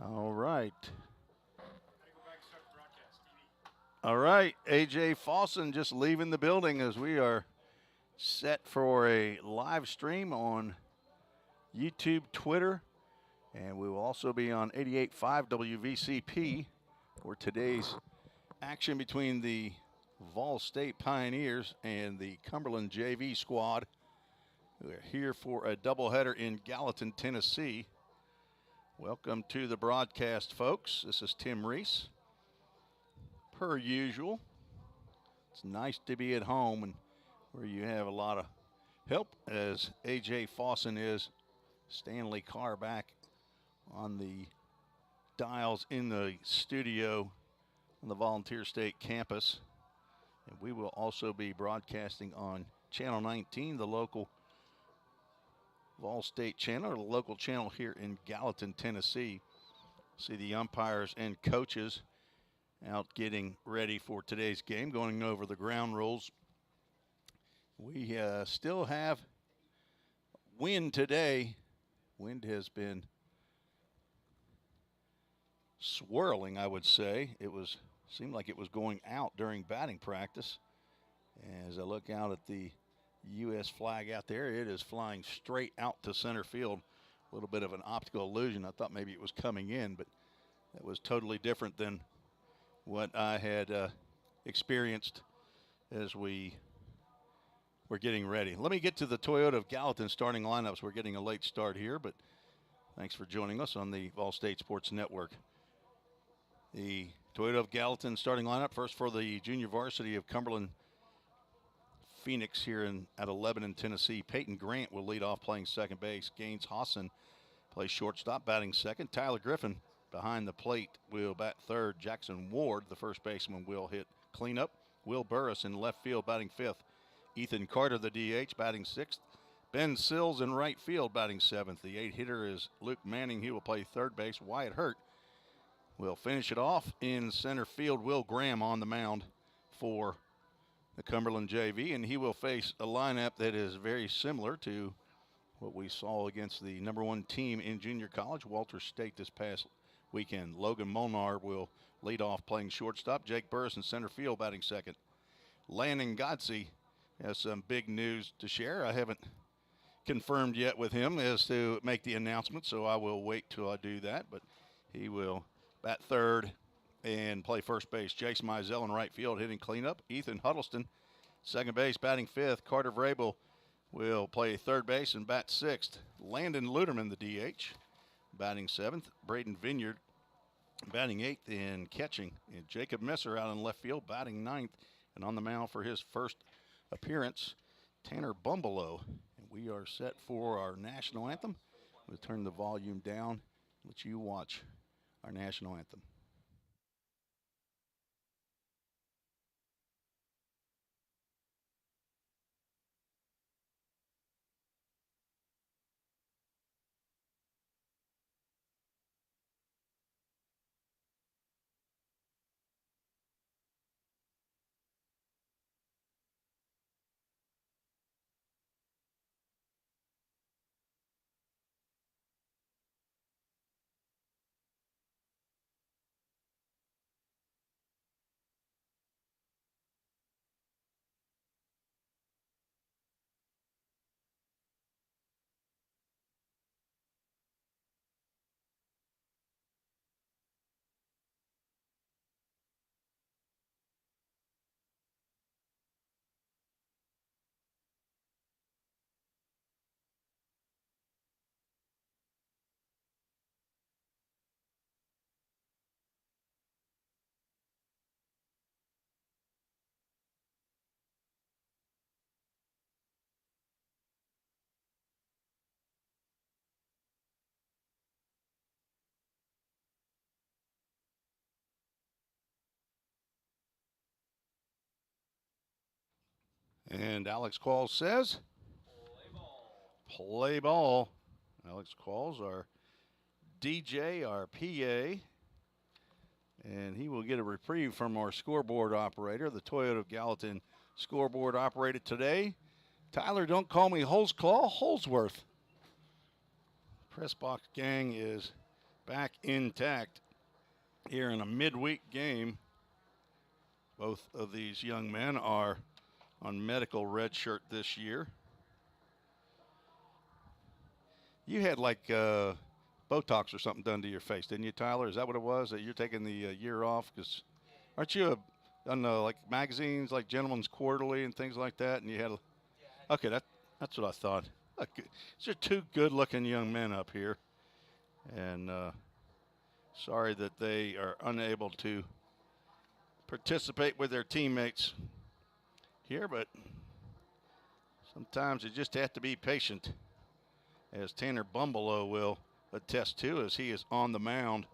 All right. All right, AJ Fawson just leaving the building as we are set for a live stream on YouTube, Twitter, and we will also be on 88.5 WVCP for today's action between the Vol State Pioneers and the Cumberland JV squad. We're here for a doubleheader in Gallatin, Tennessee. Welcome to the broadcast, folks. This is Tim Reese. Per usual, it's nice to be at home and where you have a lot of help, as AJ Fawson is. Stanley Carr back on the dials in the studio on the Volunteer State campus. And we will also be broadcasting on Channel 19, the local Vol State channel, or the local channel here in Gallatin, Tennessee. See the umpires and coaches out getting ready for today's game, going over the ground rules. We still have wind today. Wind has been swirling, I would say. Seemed like it was going out during batting practice. As I look out at the U.S. flag out there, it is flying straight out to center field. A little bit of an optical illusion. I thought maybe it was coming in, but that was totally different than what I had experienced as we were getting ready. Let me get to the Toyota of Gallatin starting lineups. We're getting a late start here, but thanks for joining us on the Vol State Sports Network. The Toyota of Gallatin starting lineup, first for the junior varsity of Cumberland Phoenix here at Lebanon, Tennessee. Peyton Grant will lead off playing second base. Gaines Hassan plays shortstop, batting second. Tyler Griffin behind the plate will bat third. Jackson Ward, the first baseman, will hit cleanup. Will Burris in left field batting fifth. Ethan Carter, the DH, batting sixth. Ben Sills in right field batting seventh. The 8-hitter is Luke Manning. He will play third base. Wyatt Hurt will finish it off in center field. Will Graham on the mound for the Cumberland JV, and he will face a lineup that is very similar to what we saw against the number one team in junior college, Walter State, this past weekend. Logan Molnar will lead off playing shortstop. Jake Burris in center field batting second. Landon Godsey has some big news to share. I haven't confirmed yet with him as to make the announcement, so I will wait till I do that. But he will bat third and play first base. Jason Mizell in right field hitting cleanup. Ethan Huddleston, second base, batting fifth. Carter Vrabel will play third base and bat sixth. Landon Luderman, the DH, batting seventh. Braden Vineyard batting eighth and catching. And Jacob Messer out in left field batting ninth. And on the mound for his first appearance, Tanner Bumbelow. And we are set for our national anthem. We'll turn the volume down, let you watch our national anthem. And Alex Qualls says, play ball. Alex Qualls, our DJ, our PA, and he will get a reprieve from our scoreboard operator. The Toyota of Gallatin scoreboard operator today, Tyler, don't call me Holesclaw, Holsworth. Press box gang is back intact here in a midweek game. Both of these young men are on medical red shirt this year. You had like Botox or something done to your face, didn't you, Tyler? Is that what it was? That you're taking the year off? Because aren't you on like magazines like Gentleman's Quarterly and things like that? And you had okay, that's what I thought. These are two good-looking young men up here, and sorry that they are unable to participate with their teammates here, but sometimes you just have to be patient, as Tanner Bumbleow will attest to as he is on the mound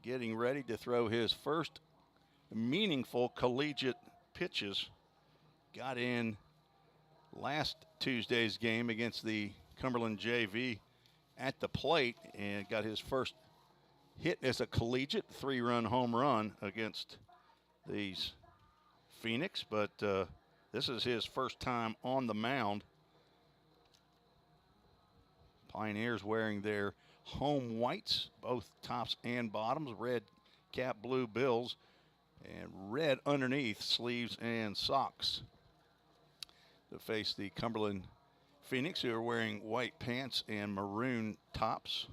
getting ready to throw his first meaningful collegiate pitches. Got in last Tuesday's game against the Cumberland JV at the plate and got his first hit as a collegiate 3-run home run against these Phoenix, but this is his first time on the mound. Pioneers wearing their home whites, both tops and bottoms, red cap, blue bills, and red underneath sleeves and socks. To face the Cumberland Phoenix, who are wearing white pants and maroon tops.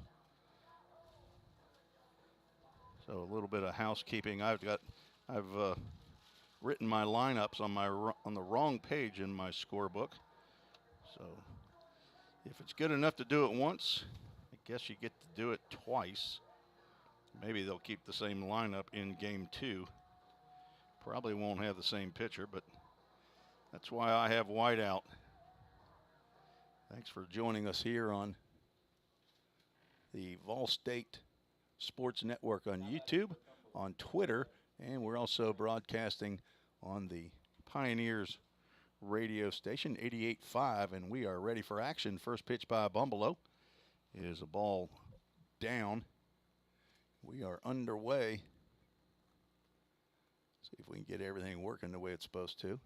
So a little bit of housekeeping. I've written my lineups on the wrong page in my scorebook. So if it's good enough to do it once, I guess you get to do it twice. Maybe they'll keep the same lineup in game 2. Probably won't have the same pitcher, but that's why I have white out. Thanks for joining us here on the Vol State Sports Network on YouTube, on Twitter, and we're also broadcasting on the Pioneers radio station, 88.5, and we are ready for action. First pitch by Bumbleow is a ball down. We are underway. See if we can get everything working the way it's supposed to.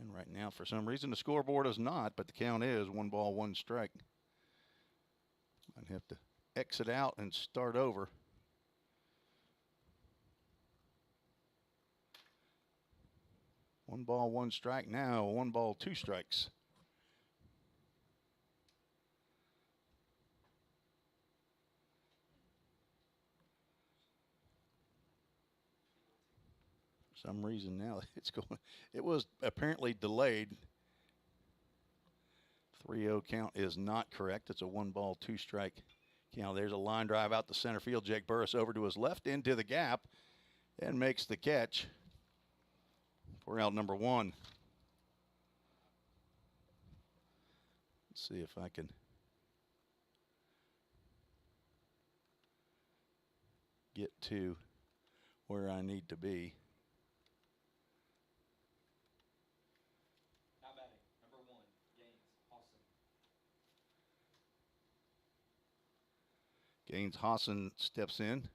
And right now, for some reason, the scoreboard is not, but the count is 1 ball, 1 strike. Might have to exit out and start over. One ball, 1 strike. Now 1 ball, 2 strikes. For some reason now it's going. It was apparently delayed. 3-0 count is not correct. It's a 1 ball, 2 strike count. There's a line drive out to center field. Jake Burris over to his left into the gap and makes the catch for out number 1. Let's see if I can get to where I need to be. Now batting, number 1, Gaines Hawson. Gaines Hawson steps in.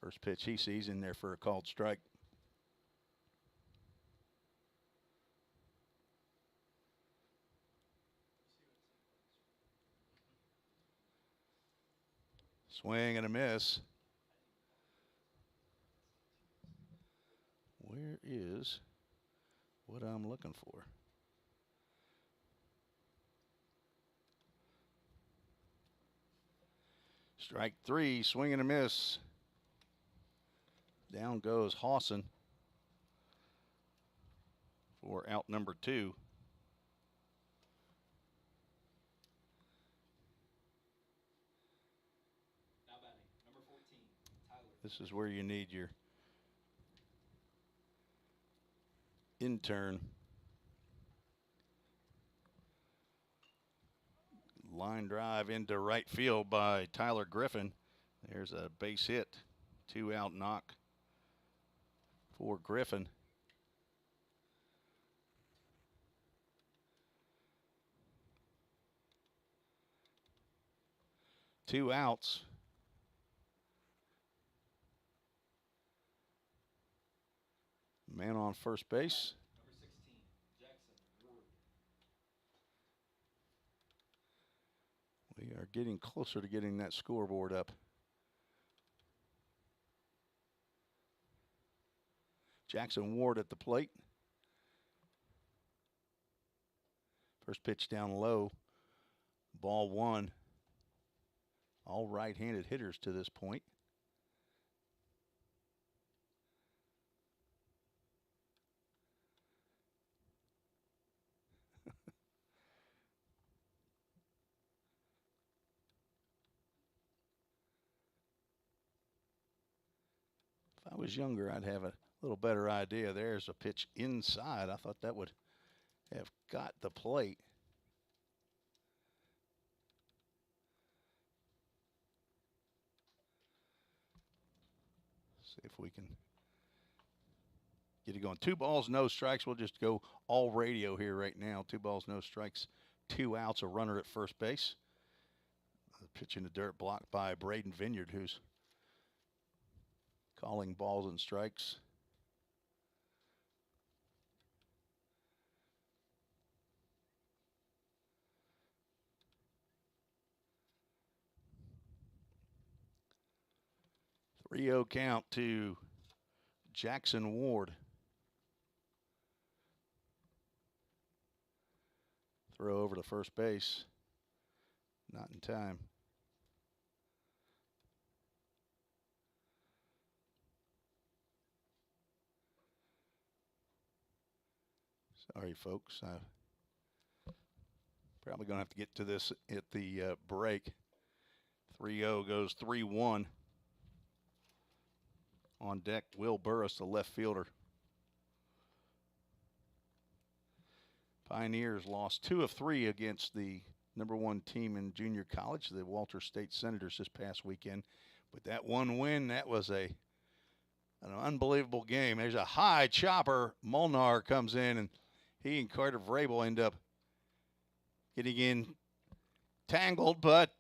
First pitch he sees in there for a called strike. Swing and a miss. Where is what I'm looking for? Strike 3, swing and a miss. Down goes Hawson for out number 2. Now batting, number 14, Tyler. This is where you need your intern. Line drive into right field by Tyler Griffin. There's a base hit. 2 out knock for Griffin. Two outs. Man on first base. Number 16, Jackson Ward. We are getting closer to getting that scoreboard up. Jackson Ward at the plate. First pitch down low. Ball one. All right-handed hitters to this point. If I was younger, I'd have a little better idea. There's a pitch inside. I thought that would have got the plate. See if we can get it going. 2 balls, no strikes. We'll just go all radio here right now. 2 balls, no strikes, 2 outs, a runner at first base. The pitch in the dirt blocked by Braden Vineyard, who's calling balls and strikes. Three-0 count to Jackson Ward. Throw over to first base. Not in time. Sorry, folks. Probably going to have to get to this at the break. 3-0 goes 3-1. On deck, Will Burris, the left fielder. Pioneers lost 2 of 3 against the #1 team in junior college, the Walter State Senators, this past weekend. But that one win, that was an unbelievable game. There's a high chopper. Molnar comes in, and he and Carter Vrabel end up getting in tangled. But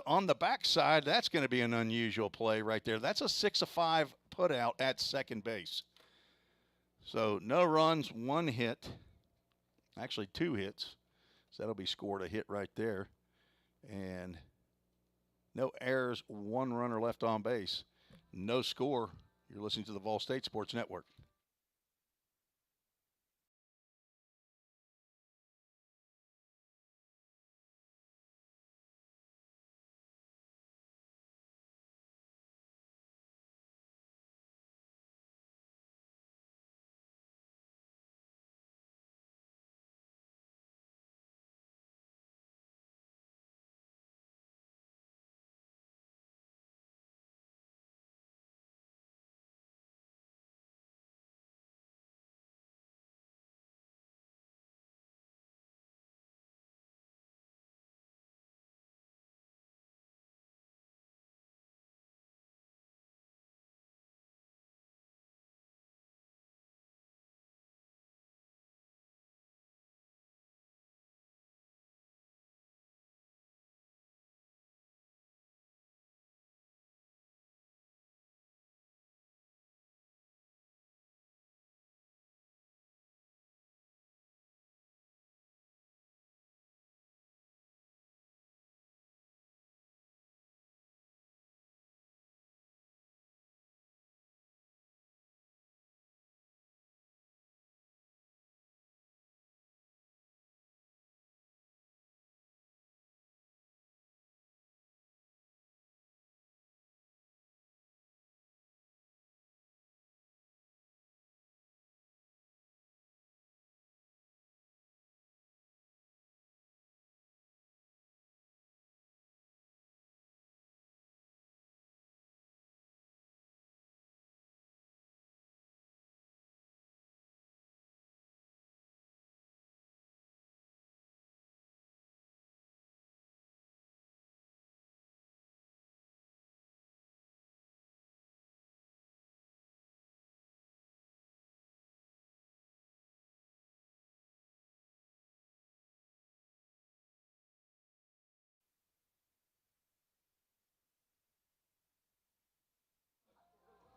on the backside, that's going to be an unusual play right there. That's a 6-5 put out at second base. So no runs, 1 hit. Actually 2 hits. So that'll be scored a hit right there. And no errors, 1 runner left on base. No score. You're listening to the Vol State Sports Network.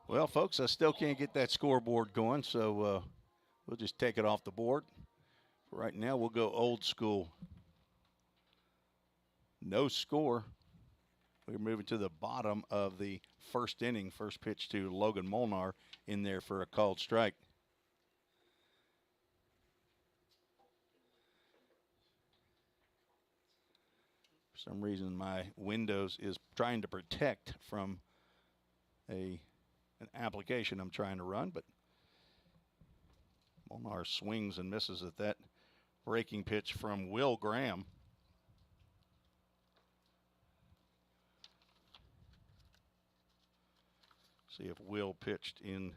Well, folks, I still can't get that scoreboard going, so we'll just take it off the board. For right now, we'll go old school. No score. We're moving to the bottom of the first inning. First pitch to Logan Molnar in there for a called strike. For some reason, my Windows is trying to protect from an application I'm trying to run, but Molnar swings and misses at that breaking pitch from Will Graham. See if Will pitched in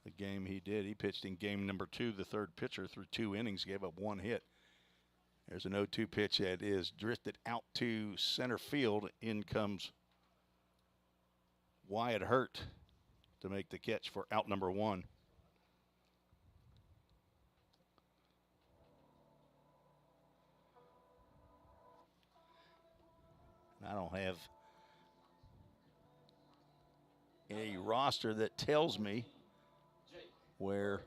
the game he did. He pitched in game number 2, the third pitcher, through 2 innings, gave up 1 hit. There's an 0-2 pitch that is drifted out to center field. In comes Wyatt Hurt to make the catch for out number 1. I don't have a roster that tells me where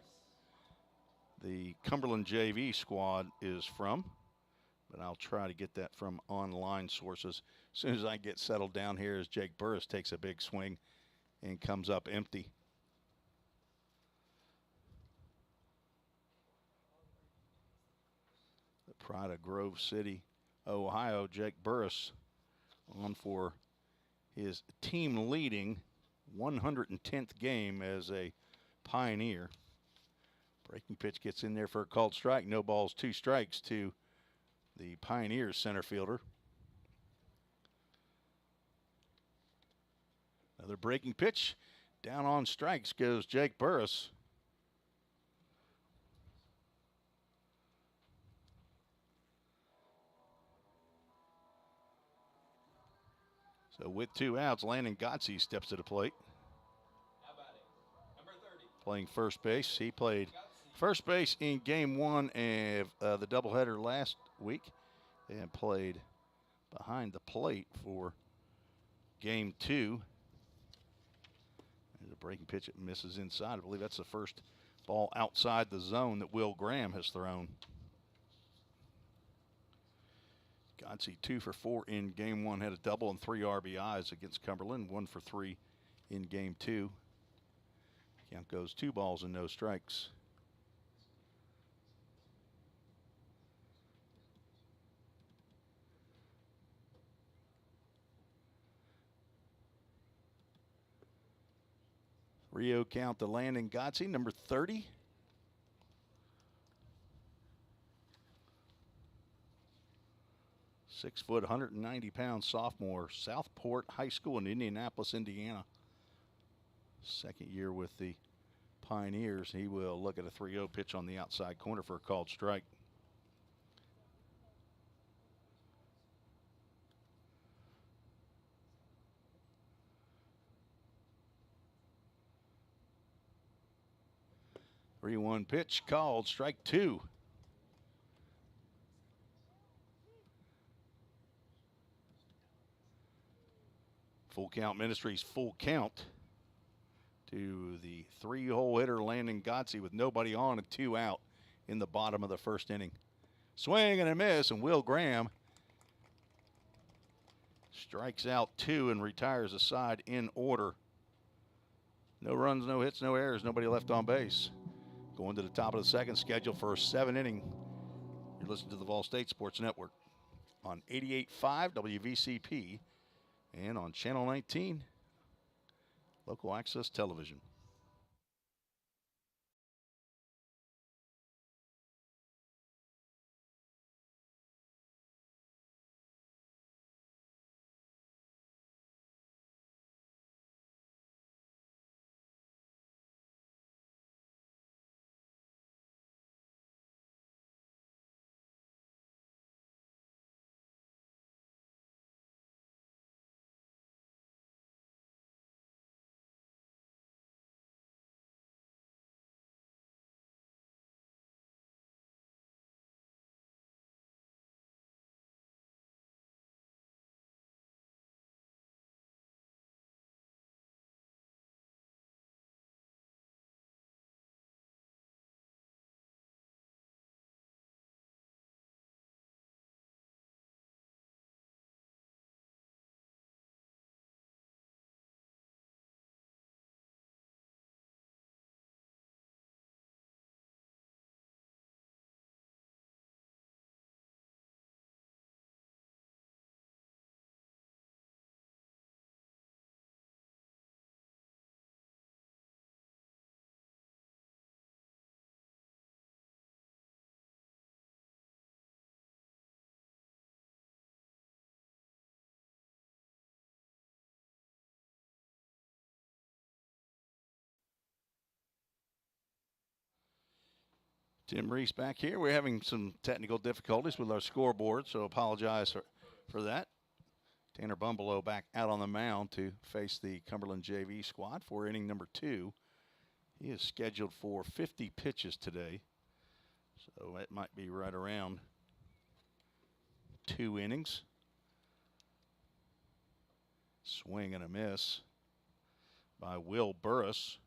the Cumberland JV squad is from, but I'll try to get that from online sources as soon as I get settled down here, as Jake Burris takes a big swing and comes up empty. The pride of Grove City, Ohio, Jake Burris, on for his team leading 110th game as a Pioneer. Breaking pitch gets in there for a called strike. No balls, 2 strikes to the Pioneers center fielder. Another breaking pitch. Down on strikes goes Jake Burris. So with 2 outs, Landon Gotze steps to the plate. Number 30. Playing first base. He played first base in game 1 of the doubleheader last week and played behind the plate for game 2. There's a breaking pitch that misses inside. I believe that's the first ball outside the zone that Will Graham has thrown. Gotze 2 for 4 in game 1, had a double and 3 RBIs against Cumberland, 1 for 3 in game 2. Count goes 2 balls and no strikes. Rio count to Landon Gotze, number 30. Six foot, 190-pound sophomore, Southport High School in Indianapolis, Indiana. Second year with the Pioneers. He will look at a 3-0 pitch on the outside corner for a called strike. Three-one pitch called, strike 2. Full Count Ministries, full count to the 3-hole hitter Landon Gotze with nobody on and 2 out in the bottom of the first inning. Swing and a miss, and Will Graham strikes out 2 and retires the side in order. No runs, no hits, no errors, nobody left on base. Going to the top of the second, scheduled for a 7-inning. You're listening to the Vol State Sports Network on 88.5 WVCP and on Channel 19, local access television. Tim Reese back here. We're having some technical difficulties with our scoreboard, so apologize for that. Tanner Bumblelow back out on the mound to face the Cumberland JV squad for inning number 2. He is scheduled for 50 pitches today, so it might be right around 2 innings. Swing and a miss by Will Burris.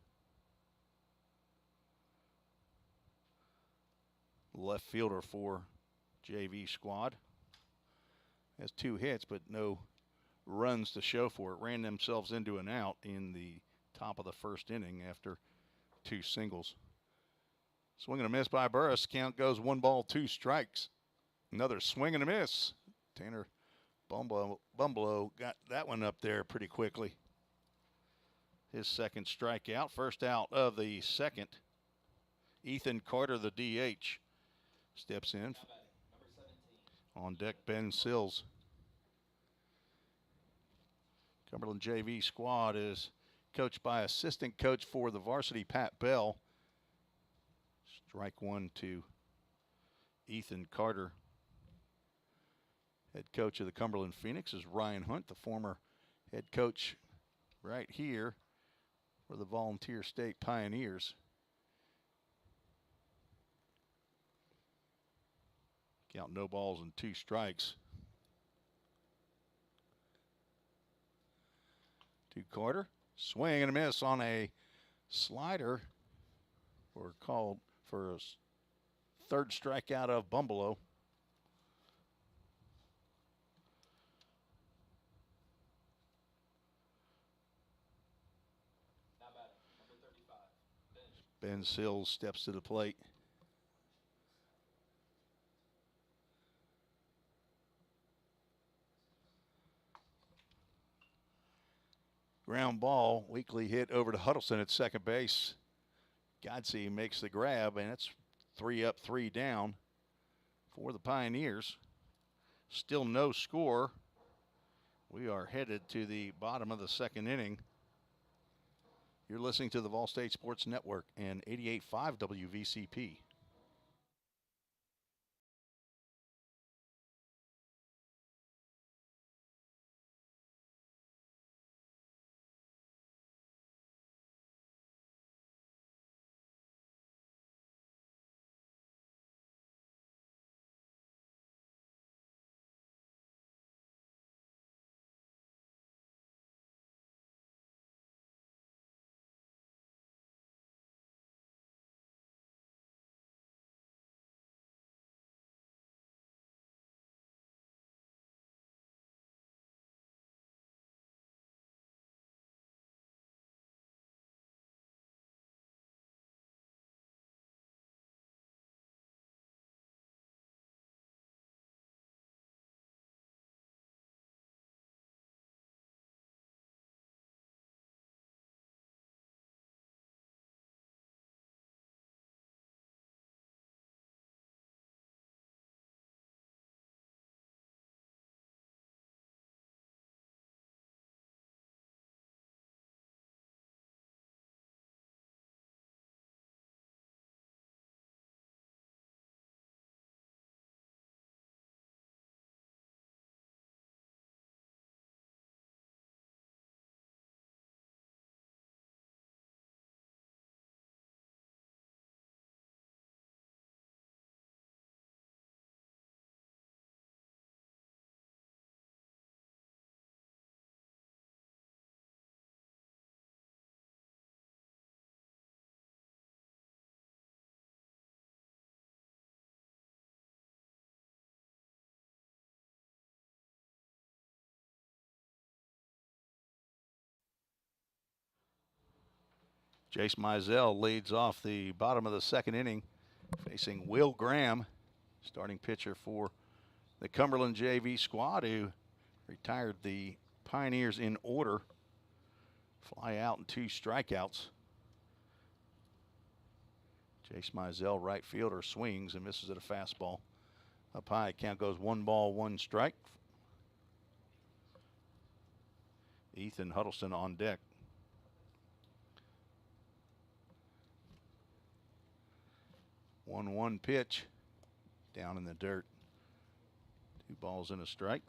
Left fielder for JV squad. Has 2 hits, but no runs to show for it. Ran themselves into an out in the top of the first inning after 2 singles. Swing and a miss by Burris. Count goes 1 ball, 2 strikes. Another swing and a miss. Tanner Bumblelow got that one up there pretty quickly. His second strikeout. First out of the second. Ethan Carter, the DH, steps in. On deck, Ben Sills. Cumberland JV squad is coached by assistant coach for the varsity, Pat Bell. Strike 1 to Ethan Carter. Head coach of the Cumberland Phoenix is Ryan Hunt, the former head coach right here for the Volunteer State Pioneers. Count no balls and 2 strikes. To Carter. Swing and a miss on a slider. Or called for a third strikeout of Bumblelow. Now batting, number 35, Ben Sills steps to the plate. Ground ball, weakly hit over to Huddleston at second base. Godsey makes the grab, and it's 3 up, 3 down for the Pioneers. Still no score. We are headed to the bottom of the second inning. You're listening to the Vol State Sports Network and 88.5 WVCP. Jace Mizell leads off the bottom of the second inning, facing Will Graham, starting pitcher for the Cumberland JV squad, who retired the Pioneers in order. Fly out and 2 strikeouts. Jace Mizell, right fielder, swings and misses at a fastball. Up high, count goes 1 ball, 1 strike. Ethan Huddleston on deck. 1-1 pitch down in the dirt. 2 balls and a strike.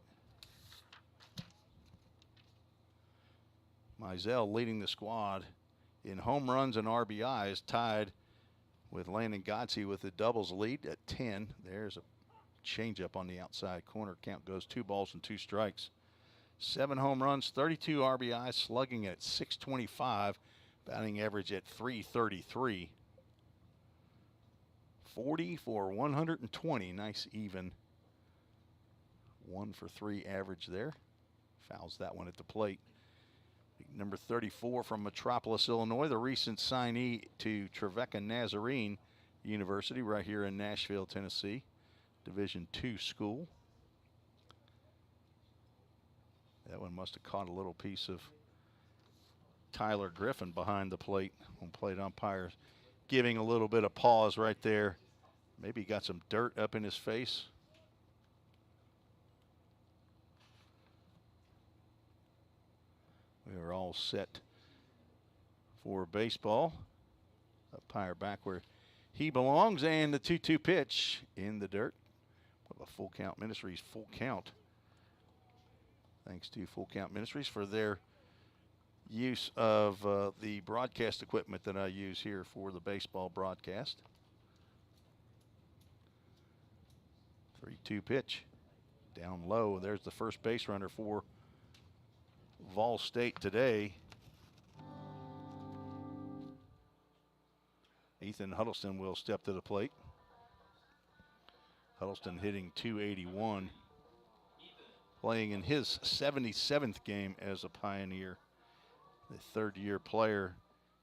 Mizell leading the squad in home runs and RBIs, tied with Landon Godsey with the doubles lead at 10. There's a changeup on the outside corner. Count goes 2 balls and 2 strikes. 7 home runs, 32 RBIs, slugging at .625, batting average at .333. 40 for 120. Nice even 1 for 3 average there. Fouls that one at the plate. Number 34 from Metropolis, Illinois, the recent signee to Trevecca Nazarene University right here in Nashville, Tennessee. Division II school. That one must have caught a little piece of Tyler Griffin behind the plate. Home plate umpires giving a little bit of pause right there. Maybe he got some dirt up in his face. We are all set for baseball. Umpire back where he belongs, and the 2-2 pitch in the dirt. Well, the Full Count Ministries full count. Thanks to Full Count Ministries for their use of the broadcast equipment that I use here for the baseball broadcast. 3-2 pitch down low. There's the first base runner for Vol State today. Ethan Huddleston will step to the plate. Huddleston hitting .281, playing in his 77th game as a Pioneer. The third-year player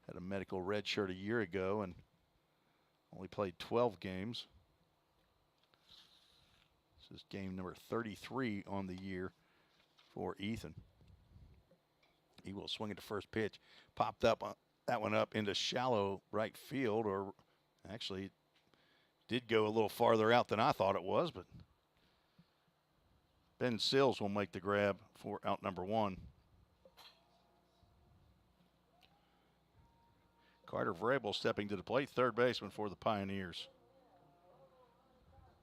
had a medical red shirt a year ago and only played 12 games. This is game number 33 on the year for Ethan. He will swing at the first pitch. Popped up that one up into shallow right field, or actually it did go a little farther out than I thought it was, but Ben Sills will make the grab for out number 1. Carter Vrabel stepping to the plate, third baseman for the Pioneers.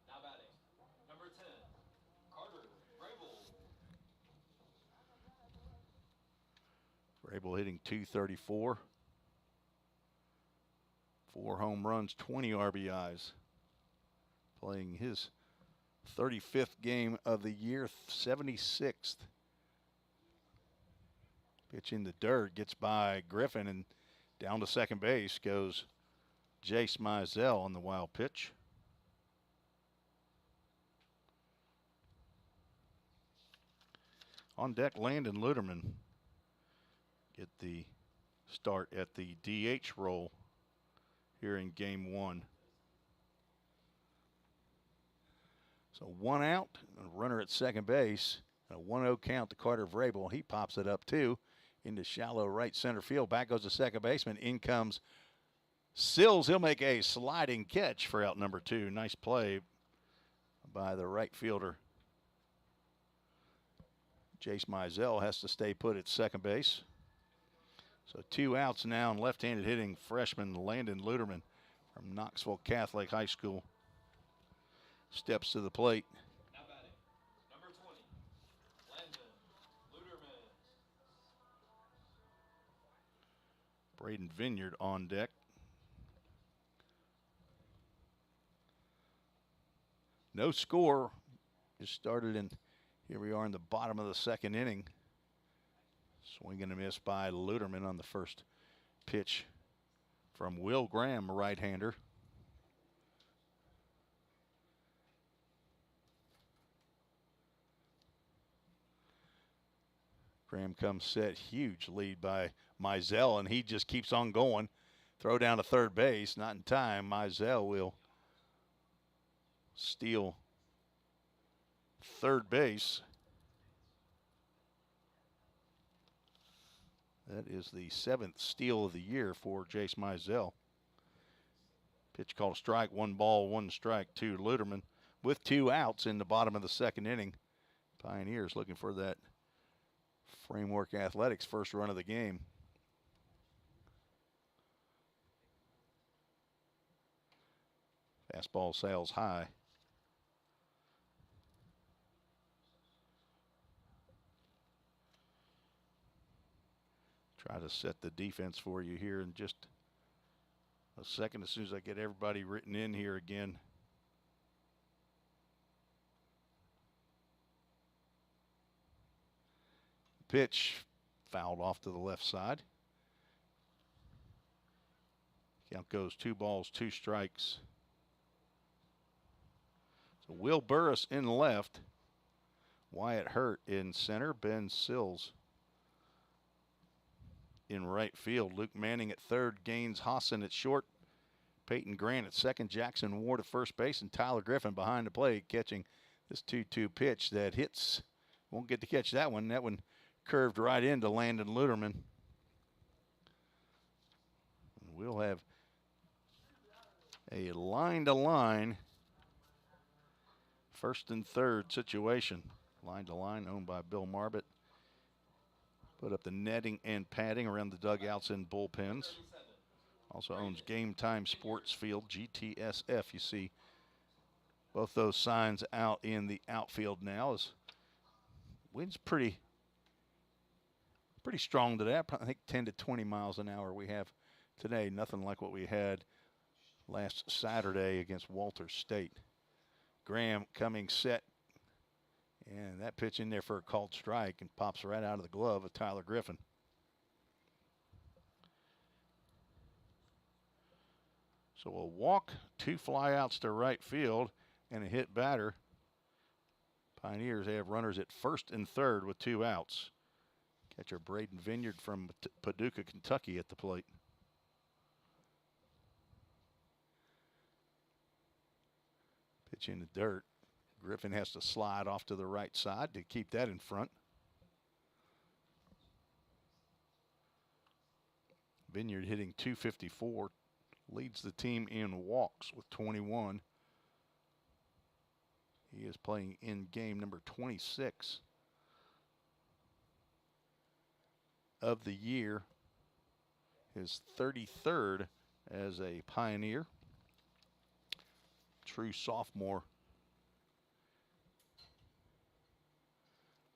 Now batting, number 10, Carter Vrabel. Vrabel hitting .234. 4 home runs, 20 RBIs. Playing his 35th game of the year, 76th. Pitch in the dirt, gets by Griffin, and down to second base goes Jace Mizell on the wild pitch. On deck, Landon Luderman get the start at the DH role here in game 1. So 1 out, a runner at second base, a 1-0 count to Carter Vrabel. He pops it up too into shallow right center field. Back goes the second baseman. In comes Sills. He'll make a sliding catch for out number 2. Nice play by the right fielder. Jace Mizell has to stay put at second base. So 2 outs now, and left-handed hitting freshman Landon Luderman from Knoxville Catholic High School steps to the plate. Now batting, number 20, Landon Luderman. Braden Vineyard on deck. No score. Just started in, here we are in the bottom of the second inning. Swing and a miss by Luderman on the first pitch from Will Graham, right-hander. Graham comes set, huge lead by Mizell, and he just keeps on going. Throw down to third base, not in time. Mizell will steal third base. That is the 7th steal of the year for Jace Mizell. Pitch called a strike, 1 ball, 1 strike to Luderman with 2 outs in the bottom of the second inning. Pioneers looking for that Framework Athletics first run of the game. Fastball sails high. Try to set the defense for you here in just a second as soon as I get everybody written in here again. Pitch fouled off to the left side. Count goes 2 balls, 2 strikes. So Will Burris in left. Wyatt Hurt in center. Ben Sills in right field. Luke Manning at third. Gaines Hassan at short. Peyton Grant at second. Jackson Ward at first base. And Tyler Griffin behind the plate catching this 2-2 pitch that hits. Won't get to catch that one. That one curved right into Landon Luderman. We'll have a line-to-line first and third situation. Line-to-line owned by Bill Marbett. Put up the netting and padding around the dugouts and bullpens. Also owns Game Time Sports Field, GTSF. You see both those signs out in the outfield now. As wind's pretty strong today. I think 10 to 20 miles an hour we have today. Nothing like what we had last Saturday against Walters State. Graham coming set. And that pitch in there for a called strike and pops right out of the glove of Tyler Griffin. So a walk, 2 flyouts to right field, and a hit batter. Pioneers have runners at first and third with 2 outs. Catcher Braden Vineyard from Paducah, Kentucky at the plate. Pitch in the dirt. Griffin has to slide off to the right side to keep that in front. Vineyard hitting .254, leads the team in walks with 21. He is playing in game number 26 of the year, his 33rd as a Pioneer. True sophomore.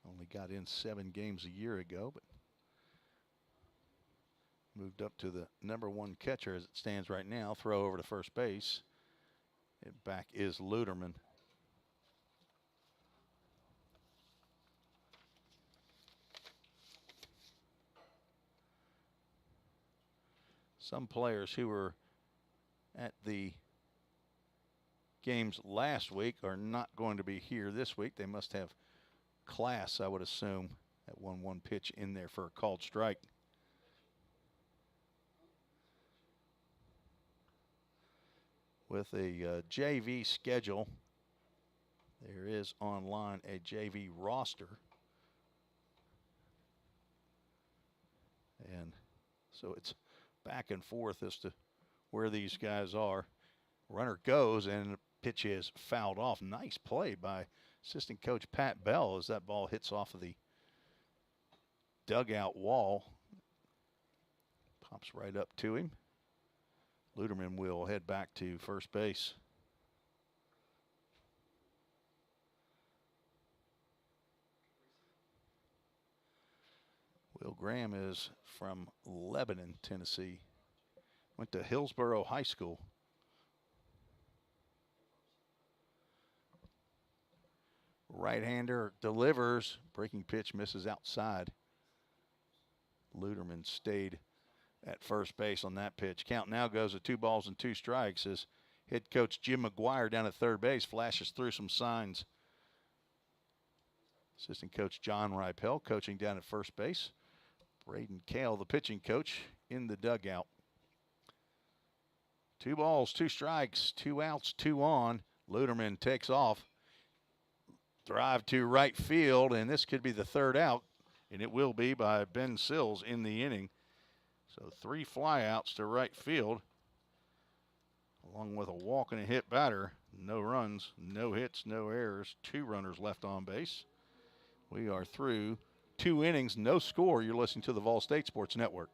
Only got in 7 games a year ago, but moved up to the #1 catcher as it stands right now. Throw over to first base. And back is Luderman. Some players who were at the games last week are not going to be here this week. They must have class, I would assume. That 1-1 pitch in there for a called strike. With a JV schedule, there is online a JV roster. And so it's back and forth as to where these guys are. Runner goes and the pitch is fouled off. Nice play by assistant coach Pat Bell as that ball hits off of the dugout wall. Pops right up to him. Luderman will head back to first base. Will Graham is from Lebanon, Tennessee. Went to Hillsborough High School. Right-hander delivers. Breaking pitch misses outside. Luderman stayed at first base on that pitch. Count now goes to 2 balls and 2 strikes as head coach Jim McGuire down at third base flashes through some signs. Assistant coach John Ripel coaching down at first base. Braden Kale, the pitching coach, in the dugout. 2 balls, 2 strikes, 2 outs, 2 on. Luderman takes off. Drive to right field, and this could be the 3rd out, and it will be by Ben Sills in the inning. So 3 flyouts to right field, along with a walk and a hit batter. No runs, no hits, no errors. 2 runners left on base. We are through 2 innings, no score. You're listening to the Vol State Sports Network.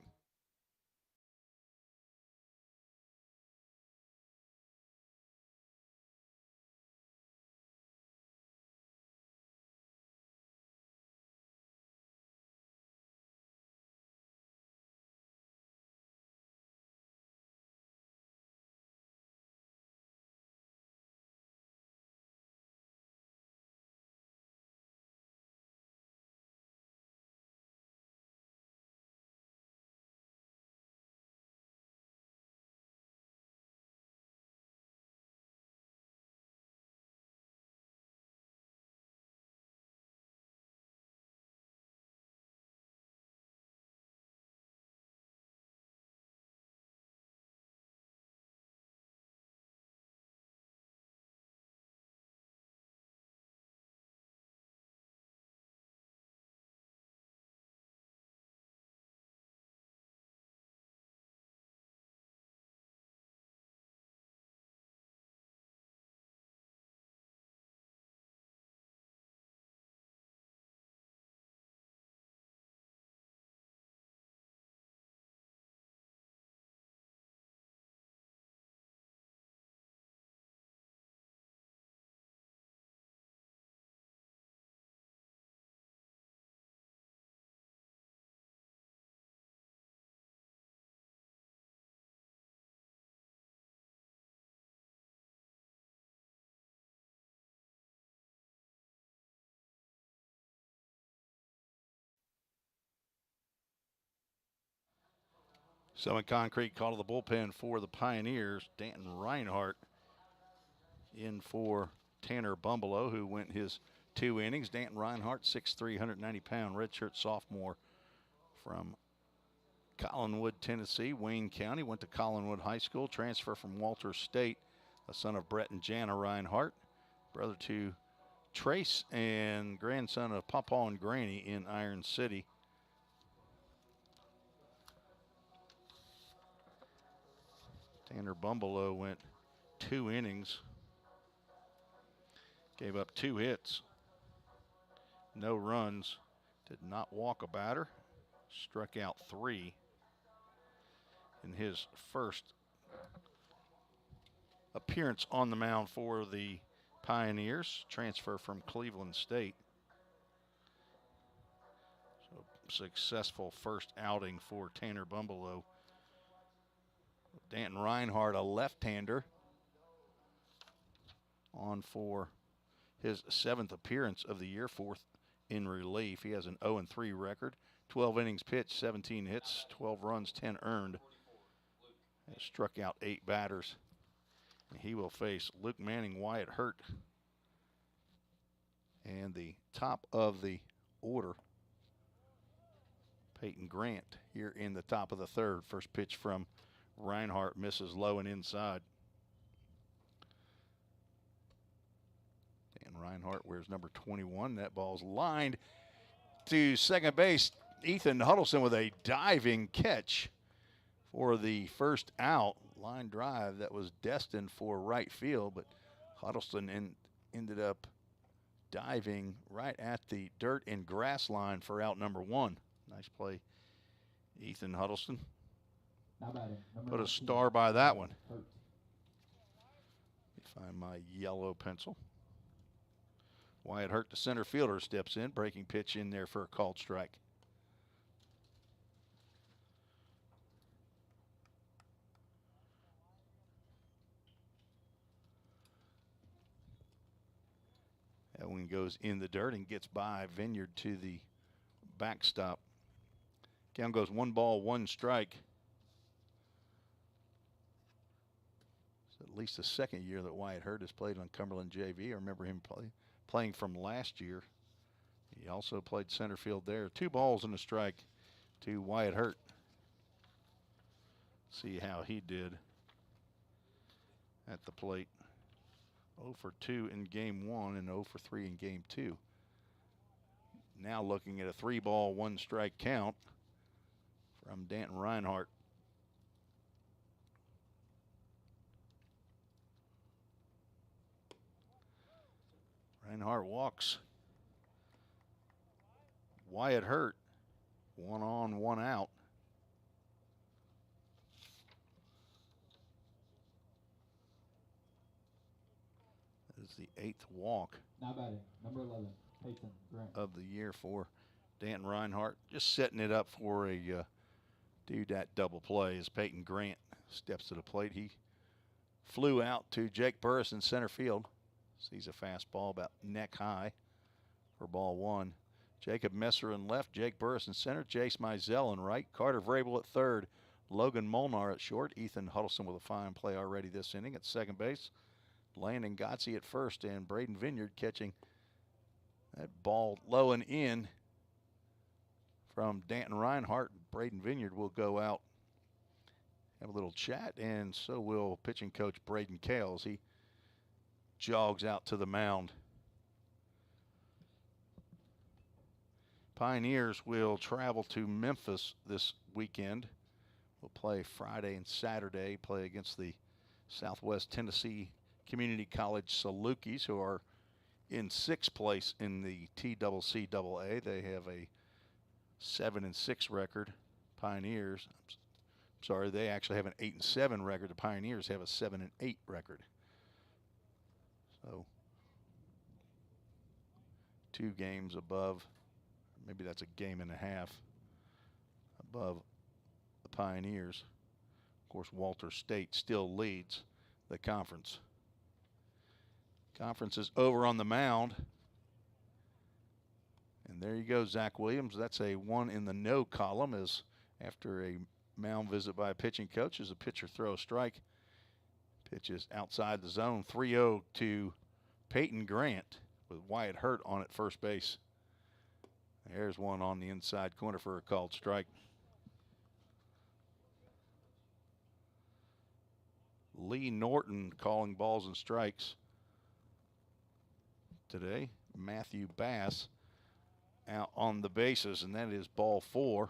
Summit Concrete called to the bullpen for the Pioneers. Danton Reinhardt in for Tanner Bumbleau, who went his 2 innings. Danton Reinhardt, 6'3", 190-pound redshirt sophomore from Collinwood, Tennessee, Wayne County. Went to Collinwood High School. Transfer from Walters State. A son of Brett and Jana Reinhardt. Brother to Trace and grandson of Papa and Granny in Iron City. Tanner Bumbleau went 2 innings. Gave up 2 hits. No runs. Did not walk a batter. Struck out 3 in his first appearance on the mound for the Pioneers. Transfer from Cleveland State. So successful first outing for Tanner Bumbleau. Danton Reinhardt, a left-hander, on for his 7th appearance of the year, 4th in relief. He has an 0-3 record, 12 innings pitched, 17 hits, 12 runs, 10 earned. Has struck out 8 batters. And he will face Luke Manning, Wyatt Hurt, and the top of the order, Peyton Grant, here in the top of the 3rd. First pitch from Reinhardt misses low and inside. Dan Reinhardt wears number 21. That ball's lined to second base. Ethan Huddleston with a diving catch for the first out. Line drive that was destined for right field, but Huddleston ended up diving right at the dirt and grass line for out number 1. Nice play, Ethan Huddleston. Put a star by that one. Let me find my yellow pencil. Wyatt Hurt, the center fielder, steps in. Breaking pitch in there for a called strike. That one goes in the dirt and gets by Vineyard to the backstop. Count goes 1 ball, 1 strike. At least the 2nd year that Wyatt Hurt has played on Cumberland JV. I remember him playing from last year. He also played center field there. 2 balls and a strike to Wyatt Hurt. See how he did at the plate. 0 for 2 in game 1 and 0 for 3 in game 2. Now looking at a 3 ball, 1 strike count from Danton Reinhardt. Reinhardt walks Wyatt Hurt. 1 on, 1 out. That is the 8th walk now batting, number 11, Peyton Grant, of the year for Danton Reinhardt. Just setting it up for a do that double play as Peyton Grant steps to the plate. He flew out to Jake Burris in center field. Sees a fastball about neck high for ball 1. Jacob Messer in left, Jake Burris in center, Jace Mizell in right, Carter Vrabel at 3rd, Logan Molnar at short, Ethan Huddleston with a fine play already this inning at second base, Landon Gotze at first, and Braden Vineyard catching that ball low and in from Danton Reinhardt. Braden Vineyard will go out, have a little chat, and so will pitching coach Braden Kales. He jogs out to the mound. Pioneers will travel to Memphis this weekend. We'll play Friday and Saturday, play against the Southwest Tennessee Community College Salukis, who are in 6th place in the TCCAA. They have a 7-6 record. Pioneers, I'm sorry, they actually have an 8-7 record. The Pioneers have a 7-8 record. So 2 games above, maybe that's a game and a half above the Pioneers. Of course, Walters State still leads the conference. Conference is over on the mound. And there you go, Zach Williams. That's a 1 in the no column, as after a mound visit by a pitching coach as a pitcher throws strike. Pitch is outside the zone. 3-0 to Peyton Grant with Wyatt Hurt on at first base. There's one on the inside corner for a called strike. Lee Norton calling balls and strikes today. Matthew Bass out on the bases, and that is ball 4.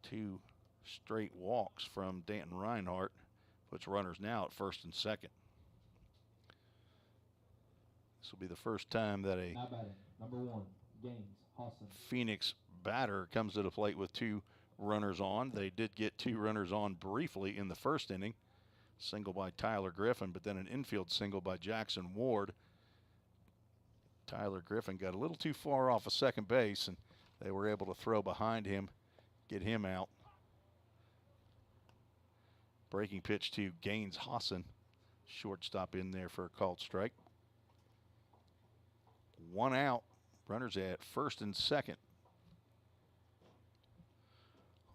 2 straight walks from Danton Reinhardt. Puts runners now at first and second. This will be the first time that a Now batting, number 1, Gaines Hawson. Phoenix batter comes to the plate with 2 runners on. They did get 2 runners on briefly in the first inning. Single by Tyler Griffin, but then an infield single by Jackson Ward. Tyler Griffin got a little too far off of second base, and they were able to throw behind him, get him out. Breaking pitch to Gaines Hawson. Shortstop in there for a called strike. 1 out. Runners at first and second.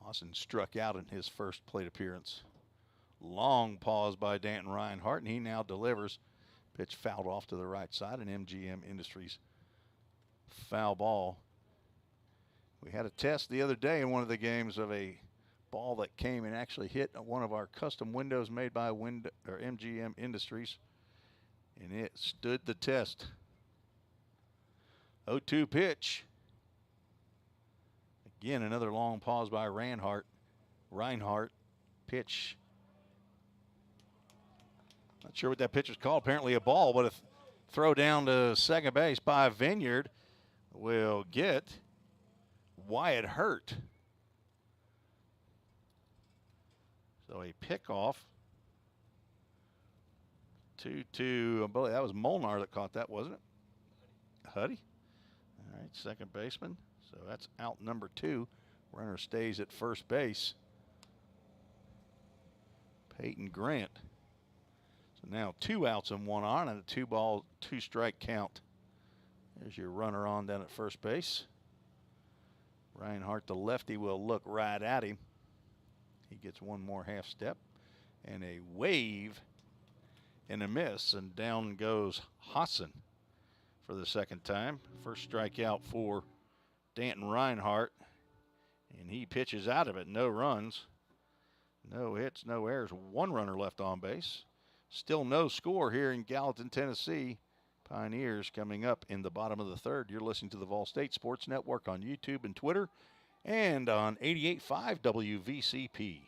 Hawson struck out in his first plate appearance. Long pause by Danton Reinhardt, and he now delivers. Pitch fouled off to the right side, an MGM Industries foul ball. We had a test the other day in one of the games of a ball that came and actually hit one of our custom windows made by MGM Industries, and it stood the test. 0-2 pitch. Again, another long pause by Reinhardt. Pitch. Not sure what that pitch was called. Apparently a ball, but a throw down to second base by Vineyard will get Wyatt Hurt. So a pickoff. 2-2. I believe that was Molnar that caught that, wasn't it? Huddy. All right, second baseman. So that's out number 2. Runner stays at first base. Peyton Grant. So now 2 outs and 1 on, and a 2-ball, 2-strike count. There's your runner on down at first base. Reinhardt, the lefty, will look right at him. He gets one more half step and a wave and a miss, and down goes Hawson for the second time. First strikeout for Danton Reinhardt, and he pitches out of it. No runs, no hits, no errors. 1 runner left on base. Still no score here in Gallatin, Tennessee. Pioneers coming up in the bottom of the 3rd. You're listening to the Vol State Sports Network on YouTube and Twitter and on 88.5 WVCP.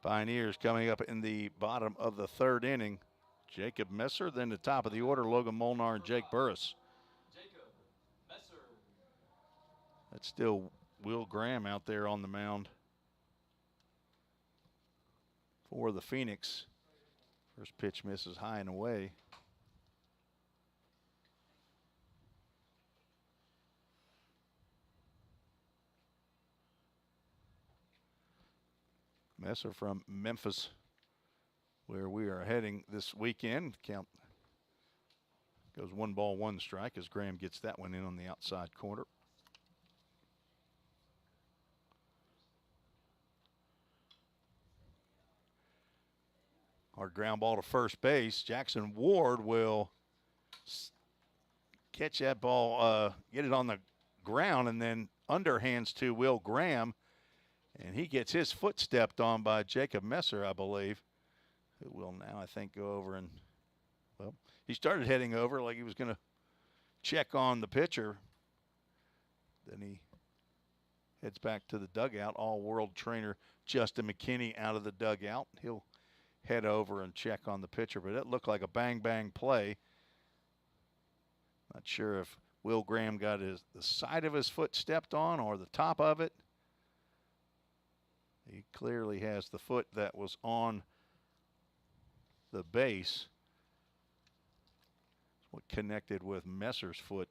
Pioneers coming up in the bottom of the 3rd inning. Jacob Messer, then the top of the order, Logan Molnar and Jake Burris. Jacob Messer. That's still Will Graham out there on the mound for the Phoenix. First pitch misses high and away. Messer from Memphis, where we are heading this weekend. Count goes 1 ball, 1 strike as Graham gets that one in on the outside corner. Our ground ball to first base. Jackson Ward will catch that ball, get it on the ground, and then underhands to Will Graham. And he gets his foot stepped on by Jacob Messer, I believe, who will now, I think, go over and, well, he started heading over like he was going to check on the pitcher. Then he heads back to the dugout. All-world trainer Justin McKinney out of the dugout. He'll head over and check on the pitcher, but it looked like a bang-bang play. Not sure if Will Graham got the side of his foot stepped on or the top of it. He clearly has the foot that was on the base. What connected with Messer's foot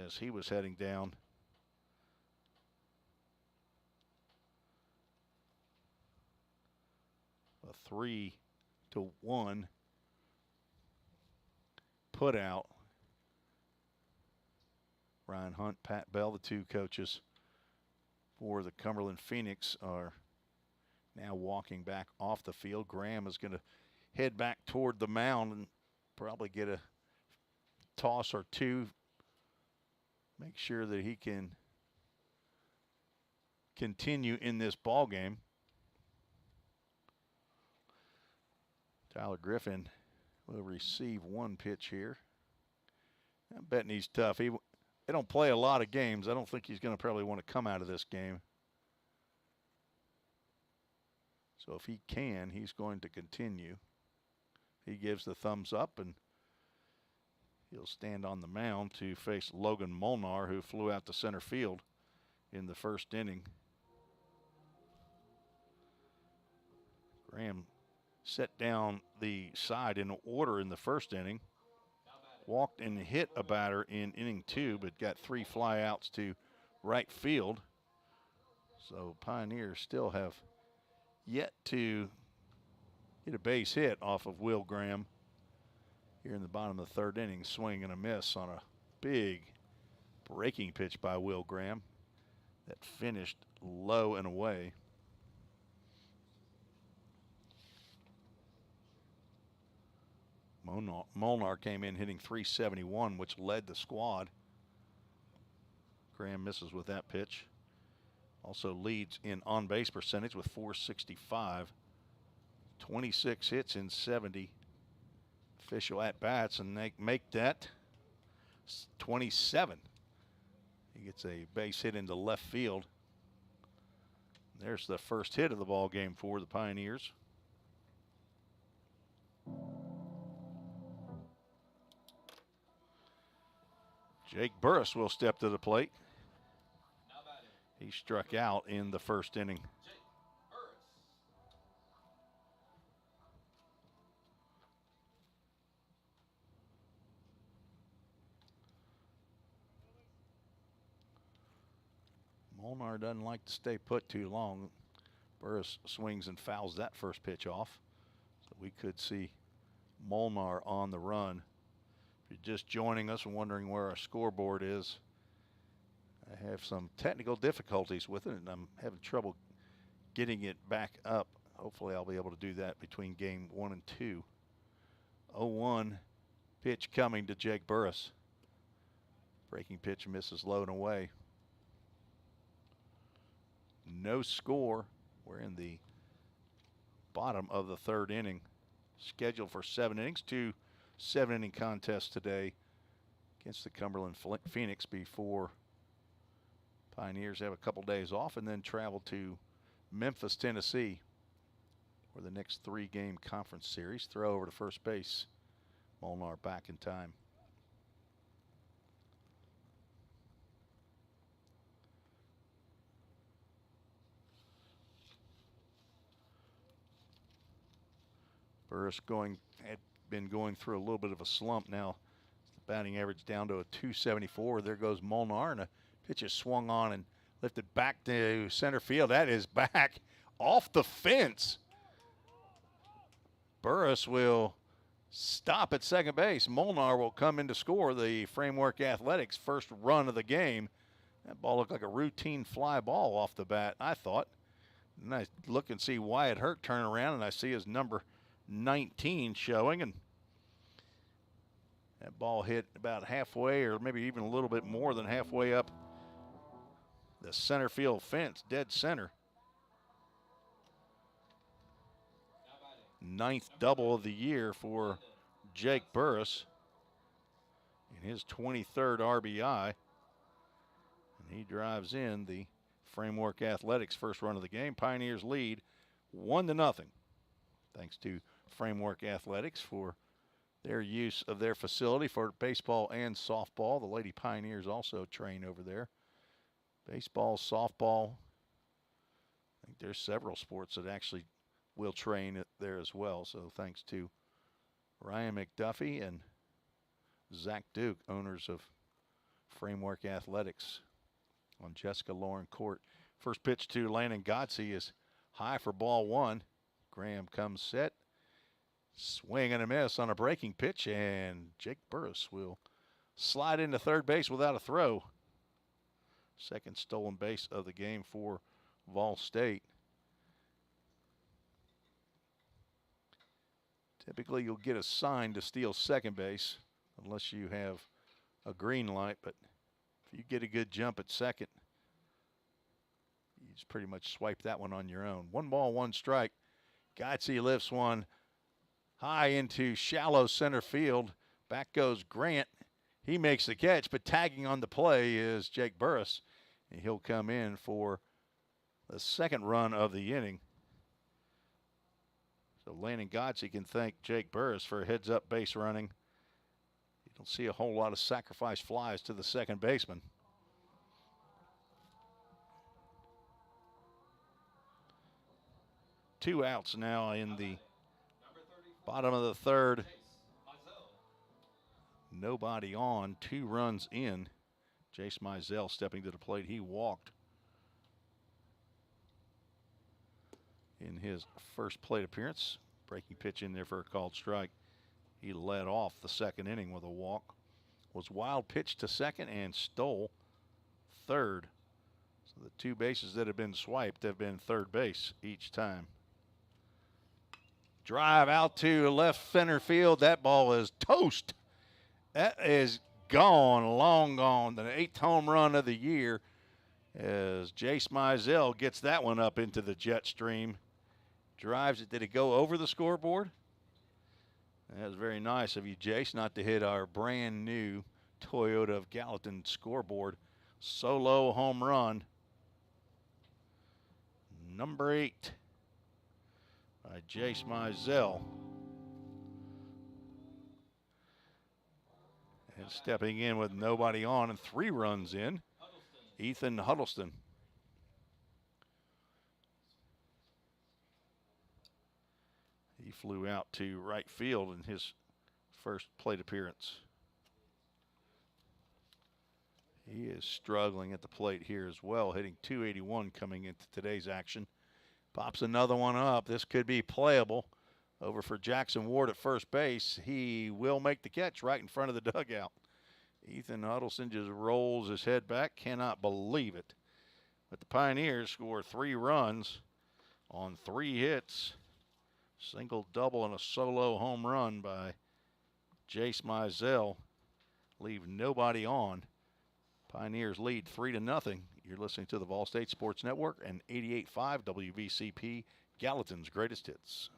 as he was heading down. A 3-1 put out. Ryan Hunt, Pat Bell, the two coaches for the Cumberland Phoenix, are now walking back off the field. Graham is going to head back toward the mound and probably get a toss or two. Make sure that he can continue in this ball game. Tyler Griffin will receive 1 pitch here. I'm betting he's tough. They don't play a lot of games. I don't think he's going to probably want to come out of this game. So if he can, he's going to continue. He gives the thumbs up, and he'll stand on the mound to face Logan Molnar, who flew out to center field in the first inning. Graham set down the side in order in the first inning. Walked and hit a batter in inning 2, but got 3 flyouts to right field. So Pioneers still have yet to get a base hit off of Will Graham here in the bottom of the 3rd inning. Swing and a miss on a big breaking pitch by Will Graham that finished low and away. Molnar came in hitting .371, which led the squad. Graham misses with that pitch. Also leads in on-base percentage with .465. 26 hits in 70 official at-bats, and they make that 27. He gets a base hit into left field. There's the first hit of the ball game for the Pioneers. Jake Burris will step to the plate. He struck out in the first inning. Molnar doesn't like to stay put too long. Burris swings and fouls that first pitch off. So we could see Molnar on the run. If you're just joining us and wondering where our scoreboard is, I have some technical difficulties with it, and I'm having trouble getting it back up. Hopefully I'll be able to do that between game 1 and 2. 0-1 pitch coming to Jake Burris. Breaking pitch misses low and away. No score. We're in the bottom of the 3rd inning. Scheduled for 7 innings. 2 7-inning contests today against the Cumberland Phoenix before Pioneers have a couple days off and then travel to Memphis, Tennessee for the next 3-game conference series. Throw over to first base. Molnar back in time. Burris had been going through a little bit of a slump now. The batting average down to a .274. There goes Molnar, and a pitch is swung on and lifted back to center field. That is back off the fence. Burris will stop at second base. Molnar will come in to score the Framework Athletics first run of the game. That ball looked like a routine fly ball off the bat, I thought. And I look and see Wyatt Hurt turn around, and I see his number 19 showing. And that ball hit about halfway, or maybe even a little bit more than halfway up the center field fence, dead center. Ninth double of the year for Jake Burris in his 23rd RBI. And he drives in the Framework Athletics first run of the game. Pioneers lead 1-0. Thanks to Framework Athletics for their use of their facility for baseball and softball. The Lady Pioneers also train over there. Baseball, softball. I think there's several sports that actually will train there as well. So thanks to Ryan McDuffie and Zach Duke, owners of Framework Athletics on Jessica Lauren Court. First pitch to Landon Godsey is high for ball one. Graham comes set. Swing and a miss on a breaking pitch, and Jake Burris will slide into third base without a throw. Second stolen base of the game for Vol State. Typically, you'll get a sign to steal second base unless you have a green light, but if you get a good jump at second, you just pretty much swipe that one on your own. 1-1 strike. Godsey lifts one high into shallow center field. Back goes Grant. He makes the catch, but tagging on the play is Jake Burris, and he'll come in for the second run of the inning. So Landon Godsey can thank Jake Burris for heads-up base running. You don't see a whole lot of sacrifice flies to the second baseman. Two outs now in the bottom of the third. Nobody on, 2 runs in. Jace Mizell stepping to the plate. He walked in his first plate appearance. Breaking pitch in there for a called strike. He led off the second inning with a walk. Was wild pitch to second and stole third. So the 2 bases that have been swiped have been third base each time. Drive out to left center field. That ball is toast. That is gone, long gone. The 8th home run of the year as Jace Mizell gets that one up into the jet stream. Drives it. Did it go over the scoreboard? That was very nice of you, Jace, not to hit our brand new Toyota of Gallatin scoreboard. Solo home run. Number 8 by Jace Mizell. And stepping in with nobody on and 3 runs in, Ethan Huddleston. He flew out to right field in his first plate appearance. He is struggling at the plate here as well, hitting .281 coming into today's action. Pops another one up. This could be playable. Over for Jackson Ward at first base. He will make the catch right in front of the dugout. Ethan Huddleston just rolls his head back. Cannot believe it. But the Pioneers score 3 runs on 3 hits. Single, double, and a solo home run by Jace Mizell. Leave nobody on. Pioneers lead 3-0. You're listening to the Vol State Sports Network and 88.5 WVCP, Gallatin's greatest hits.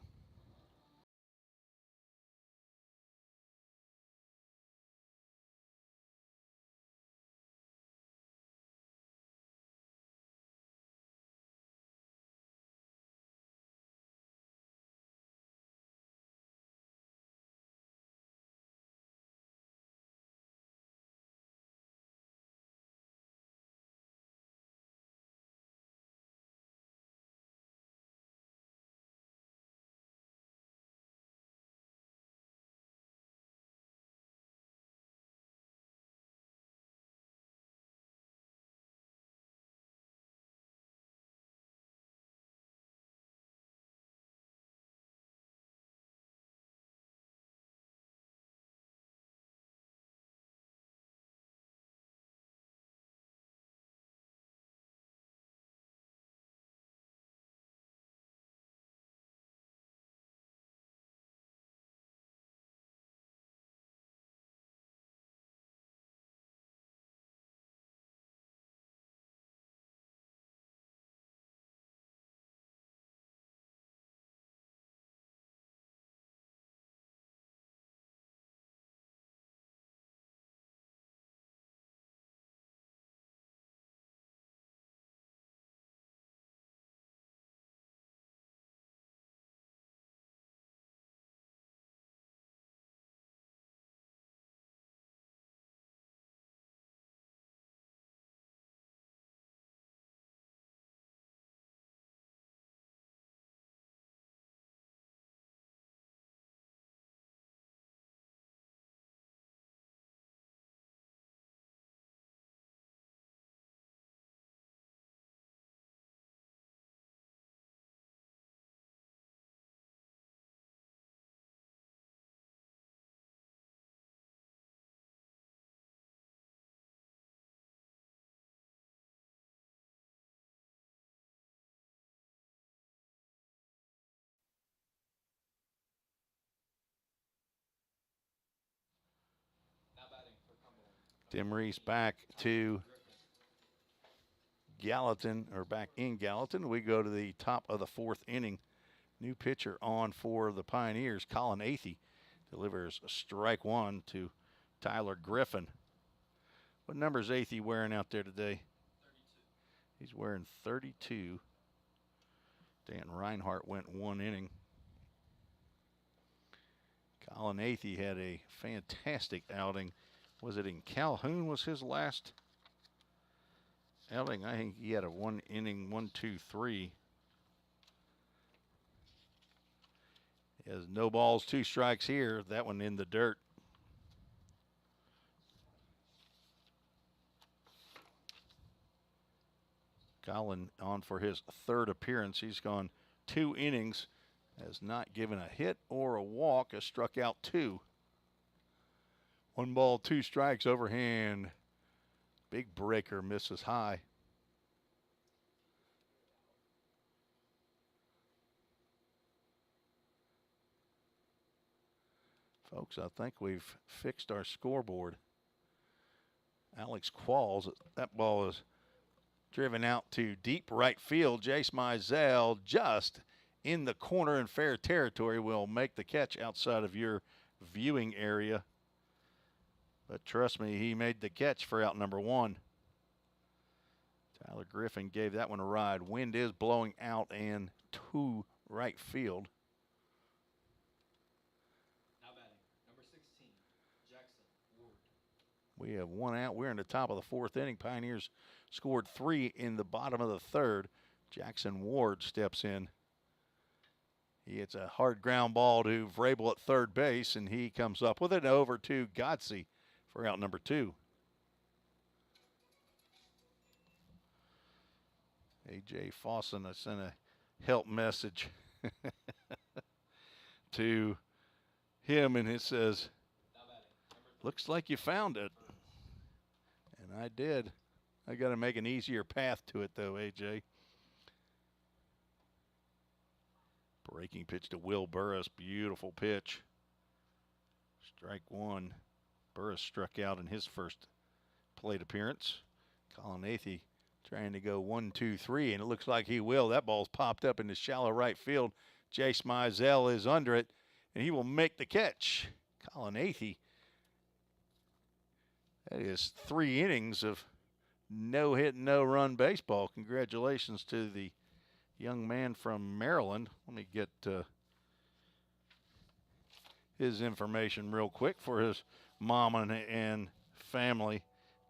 Reese back to Gallatin, or back in Gallatin. We go to the top of the fourth inning. New pitcher on for the Pioneers. Colin Athey delivers a strike one to Tyler Griffin. What number is Athey wearing out there today? 32. He's wearing 32. Dan Reinhardt went one inning. Colin Athey had a fantastic outing. Was it in Calhoun was his last outing? I think he had a one inning, 1-2-3. He has no balls, 2 strikes here. That one in the dirt. Colin on for his third appearance. He's gone 2 innings, has not given a hit or a walk, has struck out 2. 1 ball, 2 strikes, overhand. Big breaker, misses high. Folks, I think we've fixed our scoreboard. Alex Qualls, that ball is driven out to deep right field. Jace Mizell just in the corner in fair territory will make the catch outside of your viewing area. But trust me, he made the catch for out number 1. Tyler Griffin gave that one a ride. Wind is blowing out and to right field. Now batting, number 16, Jackson Ward. We have 1 out. We're in the top of the fourth inning. Pioneers scored 3 in the bottom of the third. Jackson Ward steps in. He hits a hard ground ball to Vrabel at third base, and he comes up with it over to Gotze for out number 2. A.J. Fawson sent a help message to him, and it says, "Looks like you found it." And I did. I got to make an easier path to it, though, A.J. Breaking pitch to Will Burris. Beautiful pitch. Strike 1. Burris struck out in his first plate appearance. Colin Athey trying to go 1-2-3, and it looks like he will. That ball's popped up into shallow right field. Jace Mizell is under it, and he will make the catch. Colin Athey. That is 3 innings of no-hit, no-run baseball. Congratulations to the young man from Maryland. Let me get his information real quick for his mom and family.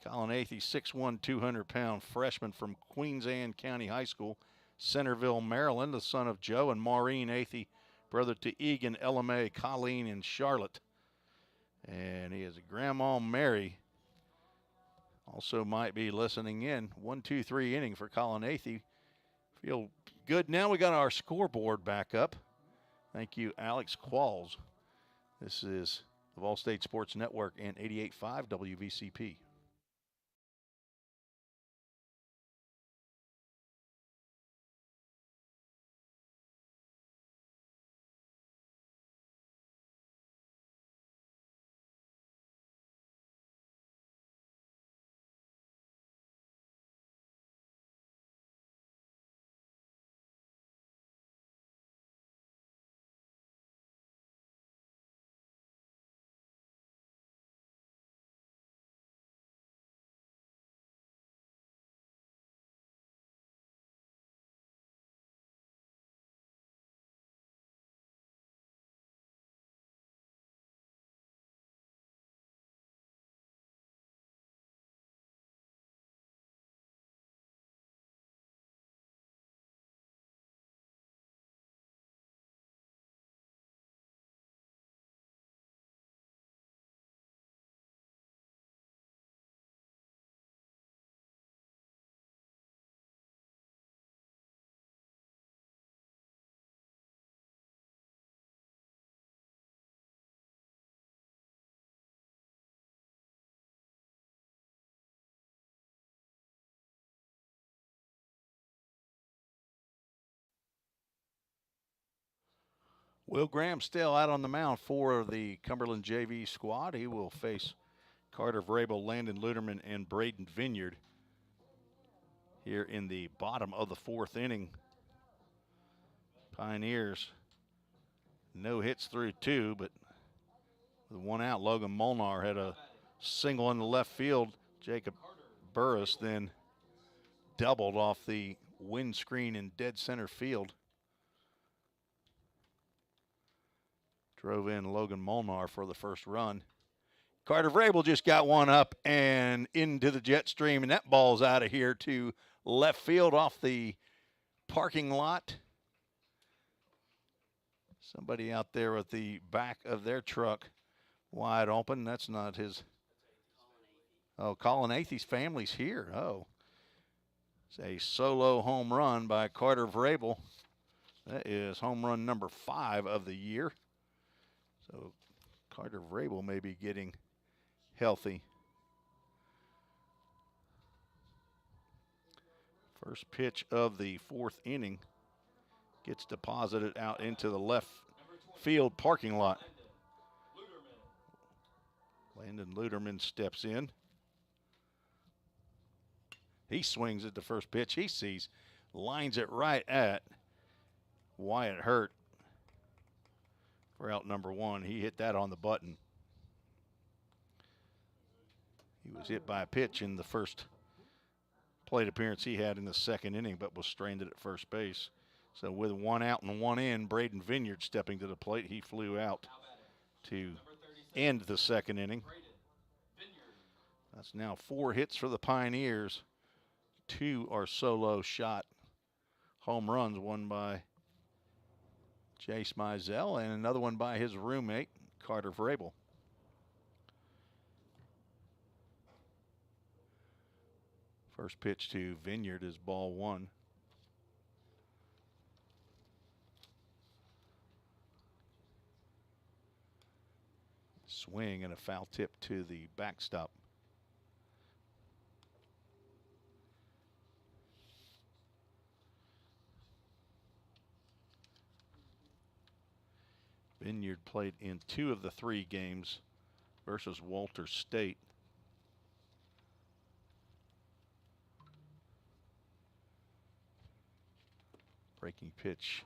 Colin Athey, 6'1", 200-pound freshman from Queens Anne County High School, Centerville, Maryland, the son of Joe and Maureen Athey, brother to Egan, Ella Mae, Colleen, and Charlotte. And he has a grandma, Mary, also might be listening in. 1-2-3 inning for Colin Athey. Feel good. Now we got our scoreboard back up. Thank you, Alex Qualls. This is the Vol State Sports Network and 88.5 WVCP. Will Graham still out on the mound for the Cumberland JV squad. He will face Carter Vrabel, Landon Luderman, and Braden Vineyard here in the bottom of the 4th inning. Pioneers, no hits through 2, but with 1 out, Logan Molnar had a single in the left field. Jacob Burris then doubled off the windscreen in dead center field. Drove in Logan Molnar for the first run. Carter Vrabel just got one up and into the jet stream, and that ball's out of here to left field off the parking lot. Somebody out there with the back of their truck wide open. That's not his. Oh, Colin Athey's family's here. Oh. It's a solo home run by Carter Vrabel. That is home run number 5 of the year. So Carter Vrabel may be getting healthy. First pitch of the 4th inning gets deposited out into the left field parking lot. Landon Luderman steps in. He swings at the first pitch he sees, lines it right at Wyatt Hurt for out number 1. He hit that on the button. He was hit by a pitch in the first plate appearance he had in the 2nd inning, but was stranded at first base. So with 1 out and 1 in, Braden Vineyard stepping to the plate. He flew out to end the 2nd inning. That's now 4 hits for the Pioneers. 2 are solo shot home runs, one by Jace Mizell and another one by his roommate, Carter Vrabel. First pitch to Vineyard is ball 1. Swing and a foul tip to the backstop. Vineyard played in 2 of the 3 games versus Walter State. Breaking pitch.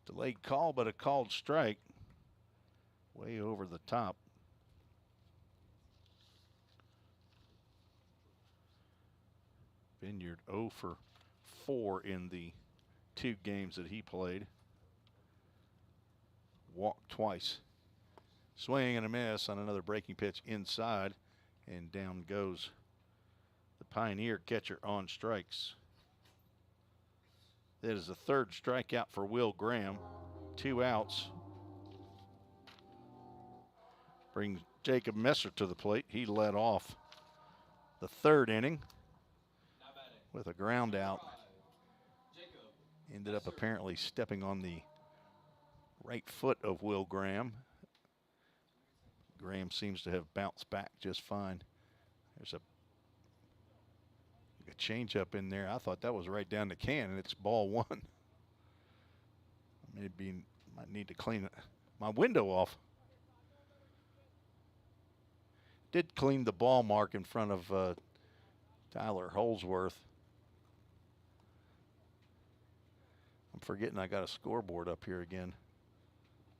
Delayed call, but a called strike. Way over the top. Vineyard 0 for 4 in the 2 games that he played. Walked twice. Swing and a miss on another breaking pitch inside, and down goes the Pioneer catcher on strikes. That is the 3rd strikeout for Will Graham. 2 outs. Brings Jacob Messer to the plate. He led off the 3rd inning with a ground out. Ended up apparently stepping on the right foot of Will Graham. Graham seems to have bounced back just fine. There's a changeup in there. I thought that was right down the can, and it's ball 1. Maybe might need to clean my window off. Did clean the ball mark in front of Tyler Holsworth. I'm forgetting I got a scoreboard up here again.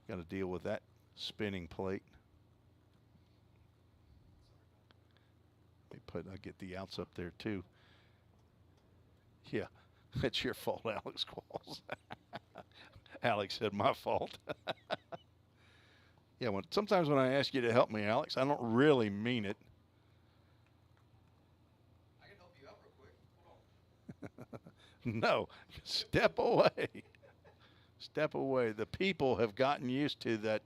Got to deal with that spinning plate. I'll get the outs up there too. Yeah, it's your fault, Alex Qualls. Alex said my fault. Yeah, sometimes when I ask you to help me, Alex, I don't really mean it. I can help you out real quick. Hold on. No, step away. Step away. The people have gotten used to that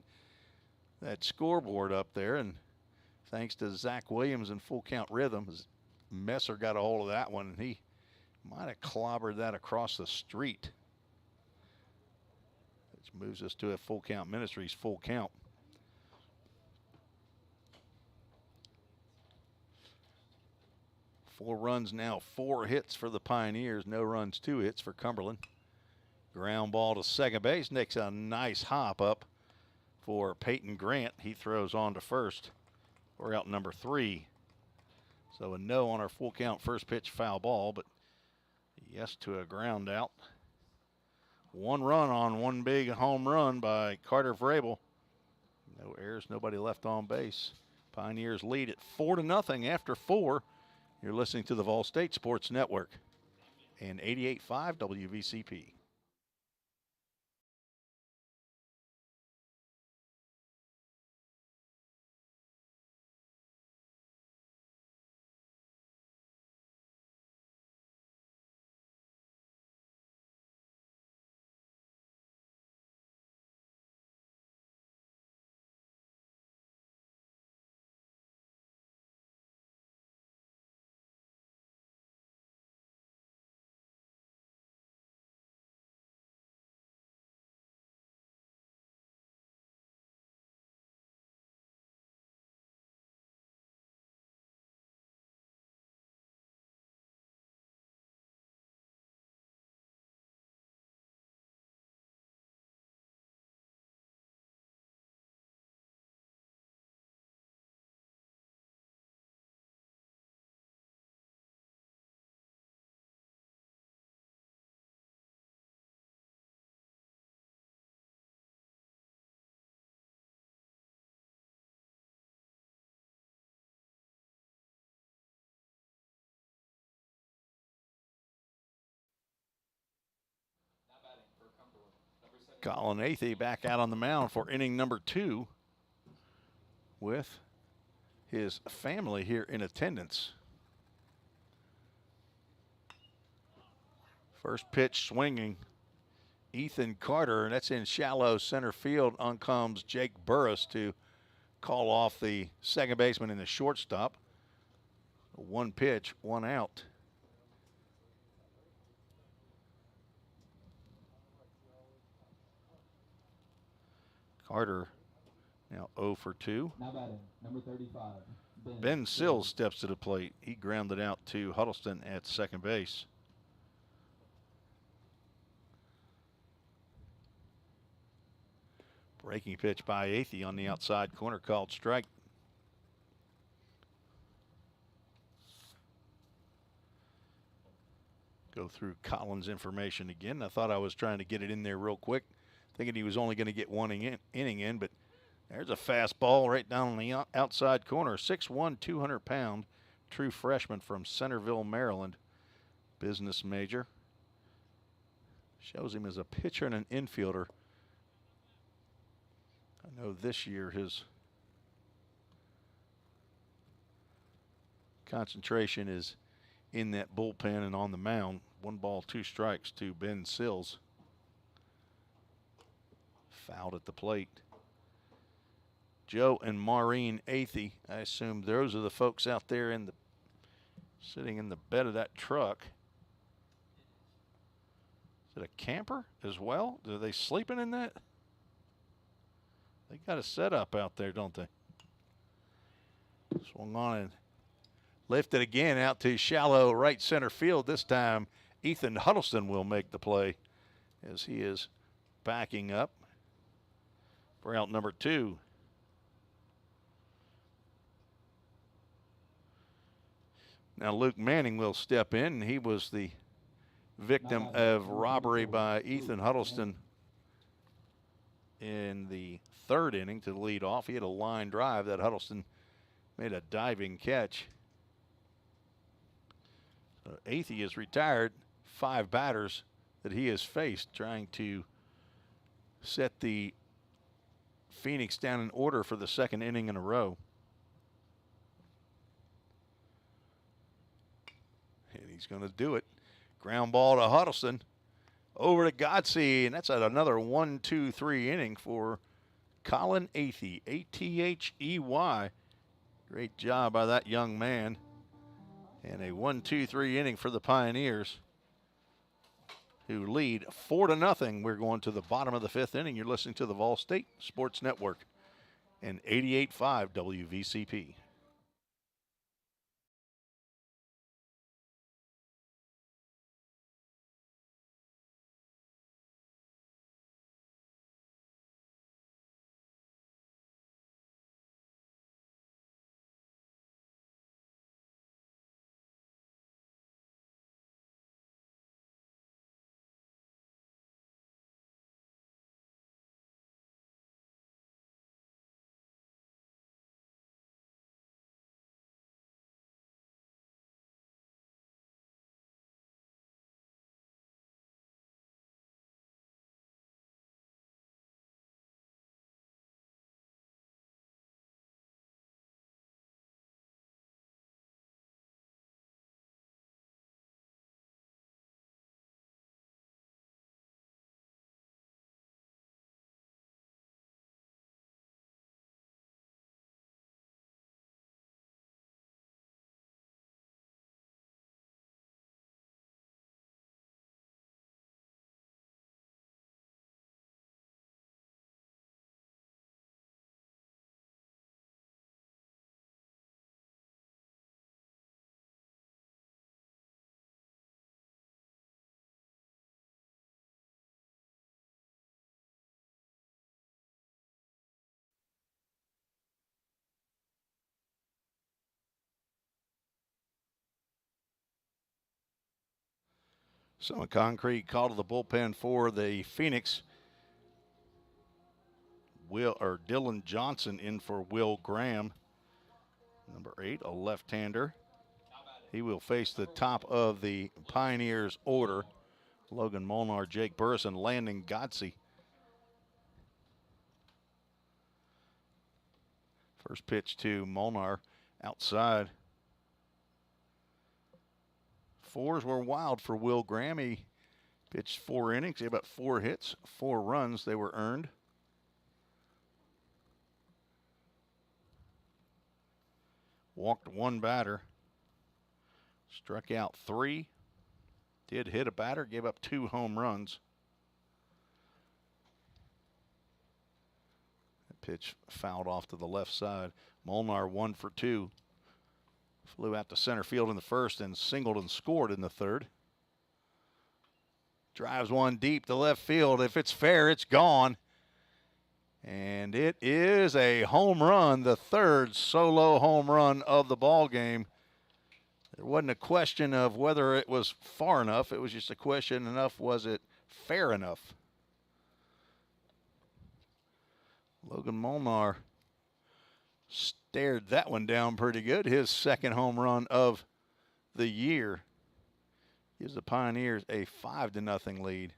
scoreboard up there, and thanks to Zach Williams and Full Count Rhythms, Messer got a hold of that one, and he might have clobbered that across the street. Which moves us to a Full Count Ministries full count. Four runs now, 4 hits for the Pioneers, no runs, 2 hits for Cumberland. Ground ball to second base. Nick's a nice hop up for Peyton Grant. He throws on to first for out number 3. So a no on our full count first pitch foul ball, but yes to a ground out. 1 run on one big home run by Carter Vrabel. No errors, nobody left on base. Pioneers lead at 4-0 after 4. You're listening to the Vol State Sports Network and 88.5 WVCP. Now batting for Cumberland, number 7. Colin Athey back out on the mound for inning number 2 with his family here in attendance. First pitch swinging. Ethan Carter, and that's in shallow center field. On comes Jake Burris to call off the second baseman and the shortstop. 1 pitch, 1 out. Carter now 0 for 2. Now batting, number 35, Ben Sills steps to the plate. He grounded out to Huddleston at second base. Breaking pitch by Athey on the outside corner, called strike. Go through Collins' information again. I thought I was trying to get it in there real quick, thinking he was only going to get 1 inning in, but there's a fastball right down on the outside corner. 6'1", 200-pound, true freshman from Centerville, Maryland. Business major. Shows him as a pitcher and an infielder. I know this year his concentration is in that bullpen and on the mound. 1 ball, 2 strikes to Ben Sills. Fouled at the plate. Joe and Maureen Athey, I assume those are the folks out there sitting in the bed of that truck. Is it a camper as well? Are they sleeping in that? They got a setup out there, don't they? Swung on and lifted again out to shallow right center field. This time, Ethan Huddleston will make the play as he is backing up for out number 2. Now Luke Manning will step in. He was the victim of robbery by Ethan Huddleston in the 3rd inning to lead off. He had a line drive that Huddleston made a diving catch. Athey is retired. 5 batters that he has faced trying to set the Phoenix down in order for the 2nd inning in a row. And he's going to do it. Ground ball to Huddleston. Over to Godsey, and that's at another 1-2-3 inning for Colin Athey, A-T-H-E-Y. Great job by that young man. And a 1-2-3 inning for the Pioneers, who lead 4-0. We're going to the bottom of the 5th inning. You're listening to the Vol State Sports Network and 88.5 WVCP. Some concrete call to the bullpen for the Phoenix. Dylan Johnson in for Will Graham. Number 8, a left-hander. He will face the top of the Pioneers order. Logan Molnar, Jake Burris, and Landon Godsey. First pitch to Molnar outside. Fours were wild for Will Graham. He pitched 4 innings. He had about 4 hits, 4 runs. They were earned. Walked 1 batter. Struck out 3. Did hit a batter, gave up 2 home runs. That pitch fouled off to the left side. Molnar 1 for 2. Flew out to center field in the first and singled and scored in the third. Drives one deep to left field. If it's fair, it's gone. And it is a home run, the 3rd solo home run of the ball game. There wasn't a question of whether it was far enough. It was just a question enough, was it fair enough? Logan Molnar stared that one down pretty good. His 2nd home run of the year gives the Pioneers a 5-0 lead.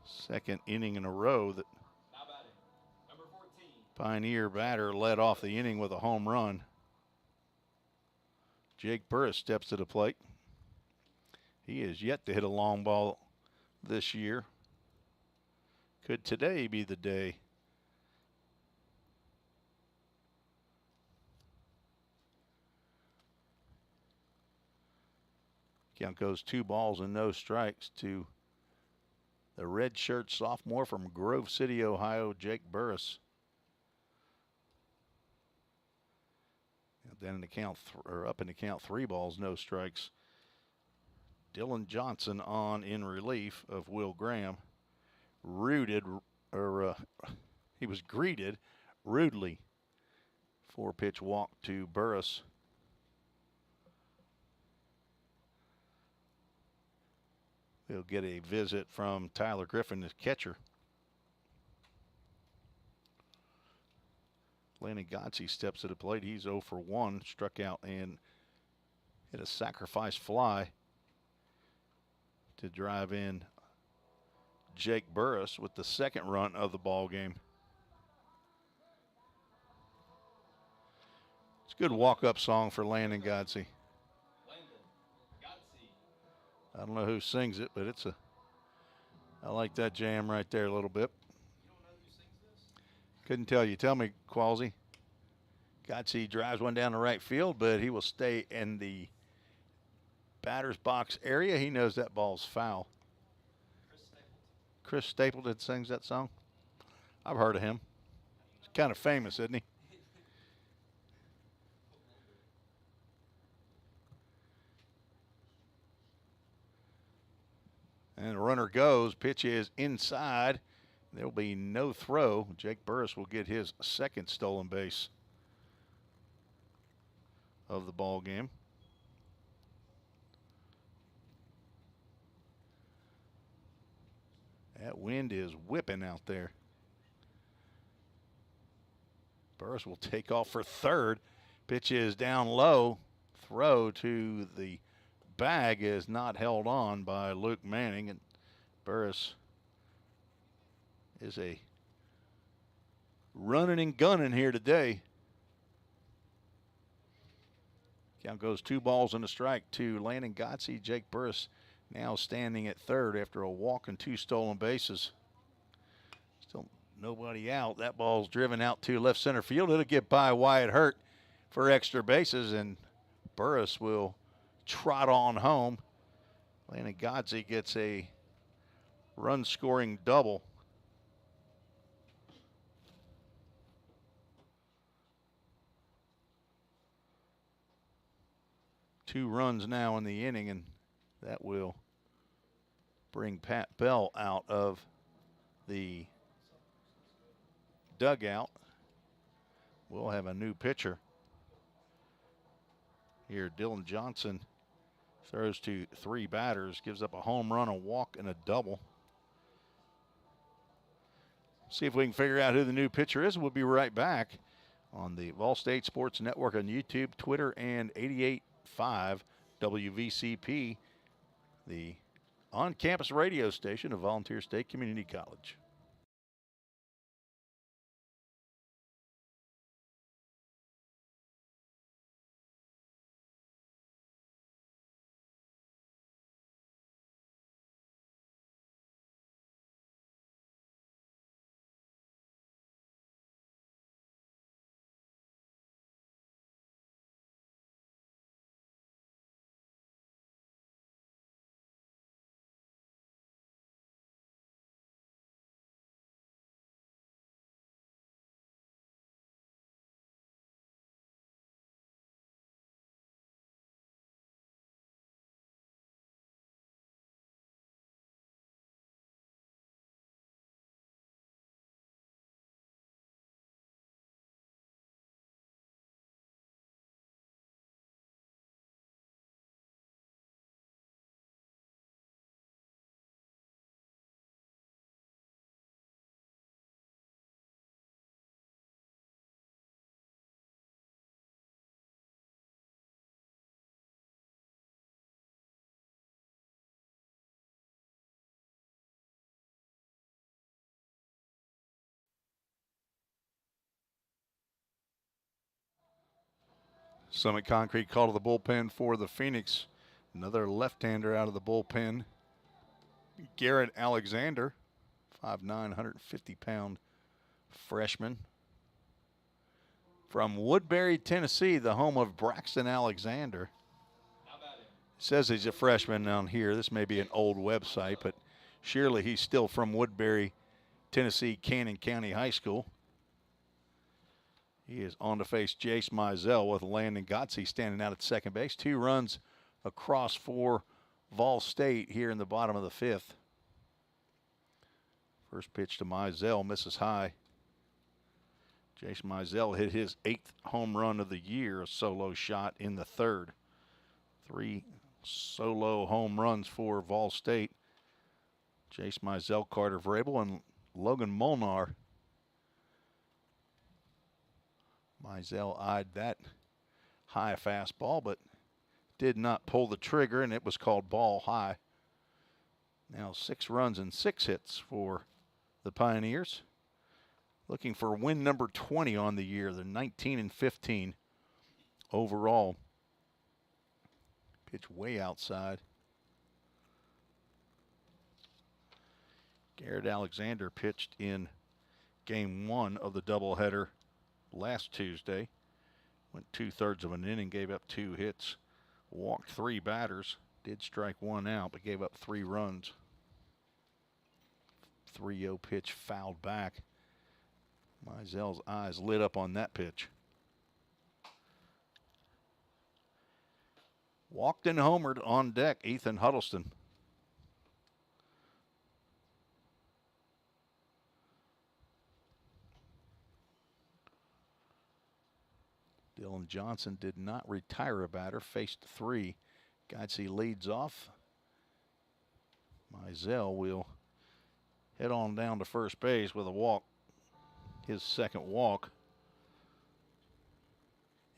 Second inning in a row that Number 14. Pioneer batter led off the inning with a home run. Jake Burris steps to the plate. He is yet to hit a long ball this year. Could today be the day? Count goes 2 balls and no strikes to the redshirt sophomore from Grove City, Ohio, Jake Burris. Then in the count, up in the count, 3 balls, no strikes. Dylan Johnson on in relief of Will Graham. He was greeted rudely. 4-pitch walk to Burris. We'll get a visit from Tyler Griffin, the catcher. Landon Godsey steps to the plate. He's 0 for 1, struck out and hit a sacrifice fly to drive in Jake Burris with the 2nd run of the ball game. It's a good walk-up song for Landon Godsey. I don't know who sings it, but I like that jam right there a little bit. You don't know who sings this? Couldn't tell you. Tell me, Qualsey. Godsey drives one down the right field, but he will stay in the batter's box area. He knows that ball's foul. Chris Stapleton sings that song. I've heard of him. He's kind of famous, isn't he? And the runner goes. Pitch is inside. There will be no throw. Jake Burris will get his 2nd stolen base of the ball game. That wind is whipping out there. Burris will take off for 3rd. Pitch is down low. Throw to the bag is not held on by Luke Manning, and Burris is a running and gunning here today. Count goes 2 balls and a strike to Landon Godsey. Jake Burris now standing at 3rd after a walk and 2 stolen bases. Still nobody out. That ball's driven out to left center field. It'll get by Wyatt Hurt for extra bases, and Burris will trot on home. Landon Godsey gets a run-scoring double. Two runs now in the inning, and that will bring Pat Bell out of the dugout. we'll have a new pitcher. Here, Dylan Johnson throws to 3 batters, gives up a home run, a walk, and a double. See if we can figure out who the new pitcher is. We'll be right back on the Vol State Sports Network on YouTube, Twitter, and 88.5 WVCP, the on-campus radio station of Volunteer State Community College. Summit Concrete call to the bullpen for the Phoenix. Another left-hander out of the bullpen. Garrett Alexander, 5'9", 150-pound freshman. From Woodbury, Tennessee, the home of Braxton Alexander. It says he's a freshman down here. This may be an old website, but surely he's still from Woodbury, Tennessee, Cannon County High School. He is on to face Jace Mizell with Landon Gotze standing out at second base. 2 runs across for Vol State here in the bottom of the 5th. First pitch to Mizell, misses high. Jace Mizell hit his 8th home run of the year, a solo shot in the 3rd. 3 solo home runs for Vol State. Jace Mizell, Carter Vrabel, and Logan Molnar. Mizell eyed that high fastball, but did not pull the trigger, and it was called ball high. Now 6 runs and 6 hits for the Pioneers. Looking for win number 20 on the year. They're 19-15 overall. Pitch way outside. Garrett Alexander pitched in game 1 of the doubleheader last Tuesday. Went 2/3 of an inning, gave up 2 hits, walked 3 batters, did strike 1 out, but gave up 3 runs. 3-0 pitch fouled back. Mizell's eyes lit up on that pitch. Walked and homered on deck, Ethan Huddleston. Dylan Johnson did not retire a batter, faced 3. Gotze leads off. Mizell will head on down to first base with a walk. His 2nd walk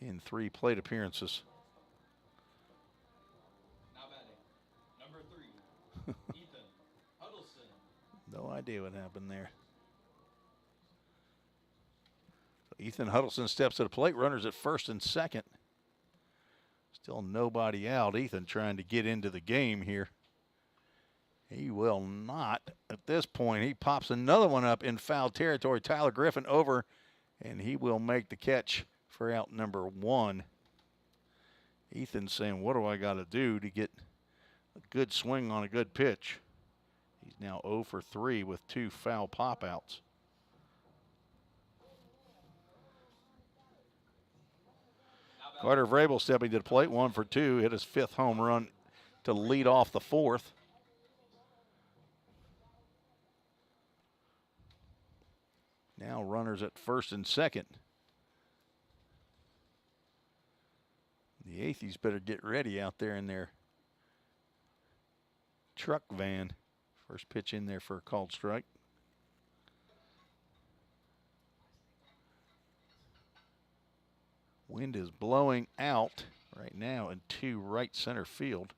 in 3 plate appearances. Now batting, number 3, Ethan Huddleston. No idea what happened there. Ethan Huddleston steps to the plate. Runners at first and second. Still nobody out. Ethan trying to get into the game here. He will not. At this point, he pops another one up in foul territory. Tyler Griffin over, and he will make the catch for out number 1. Ethan saying, what do I got to do to get a good swing on a good pitch? He's now 0 for 3 with 2 foul pop-outs. Carter Vrabel stepping to the plate, 1 for 2, hit his 5th home run to lead off the 4th. Now runners at first and second. The Atheys better get ready out there in their truck van. First pitch in there for a called strike. Wind is blowing out right now into right center field.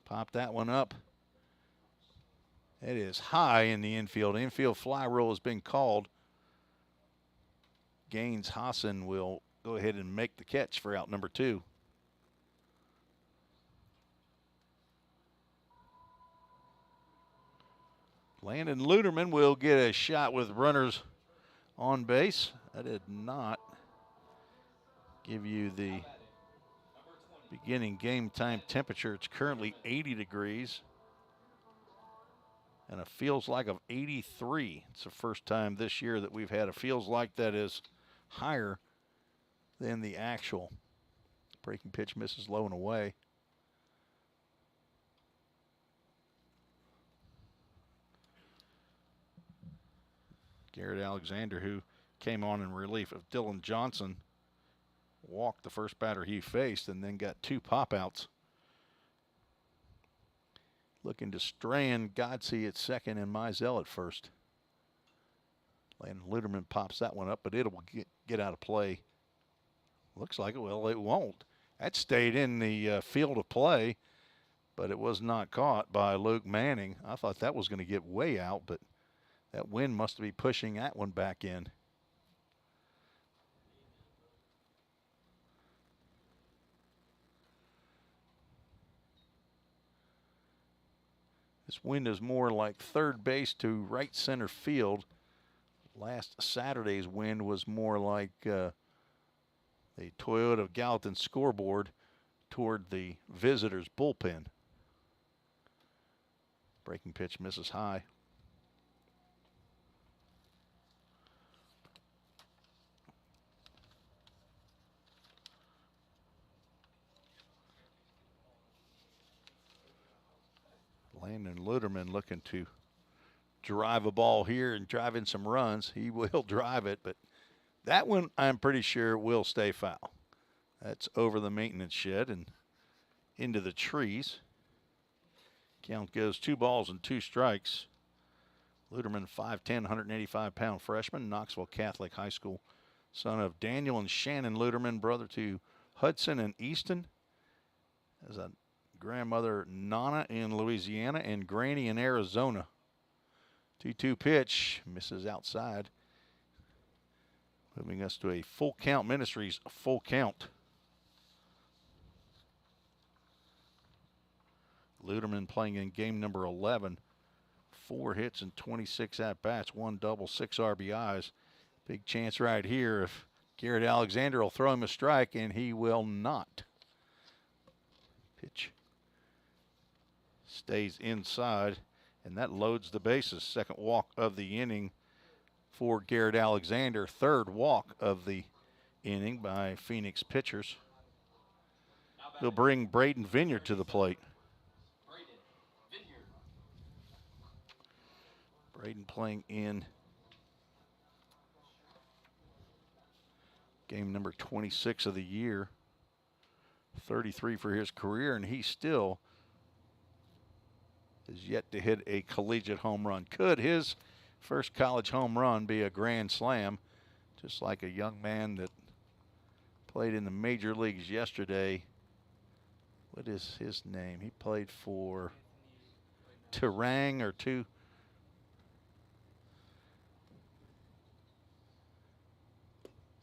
Pop that one up. It is high in the infield. Infield fly rule has been called. Gaines Hassan will go ahead and make the catch for out number 2. Landon Luderman will get a shot with runners on base. That did not give you the beginning game time temperature. It's currently 80 degrees. And a feels like of 83. It's the first time this year that we've had a feels like that is higher than the actual. Breaking pitch misses low and away. Garrett Alexander, who came on in relief of Dylan Johnson, walked the first batter he faced and then got 2 pop-outs. Looking to strand Godsey at second and Mizell at first. Landon Luderman pops that one up, but it'll get out of play. Looks like it will. It won't. That stayed in the field of play, but it was not caught by Luke Manning. I thought that was going to get way out, but that wind must be pushing that one back in. This wind is more like third base to right center field. Last Saturday's wind was more like the Toyota Gallatin scoreboard toward the visitors' bullpen. Breaking pitch misses high. Landon Luderman looking to drive a ball here and drive in some runs. He will drive it, but that one I'm pretty sure will stay foul. That's over the maintenance shed and into the trees. Count goes 2 balls and 2 strikes. Luderman, 5'10", 185-pound freshman, Knoxville Catholic High School, son of Daniel and Shannon Luderman, brother to Hudson and Easton. As a grandmother Nana in Louisiana and Granny in Arizona. 2-2 pitch, misses outside. Moving us to a full count. Ministries, full count. Luderman playing in game number 11. 4 hits and 26 at-bats, 1 double, 6 RBIs. Big chance right here if Garrett Alexander will throw him a strike, and he will not. Pitch stays inside, and that loads the bases. Second walk of the inning for Garrett Alexander. Third walk of the inning by Phoenix pitchers. He'll bring Braden Vineyard to the plate. Braden playing in game number 26 of the year. 33 for his career, and he still is yet to hit a collegiate home run. Could his first college home run be a grand slam, just like a young man that played in the major leagues yesterday? What is his name? He played for Terang or two.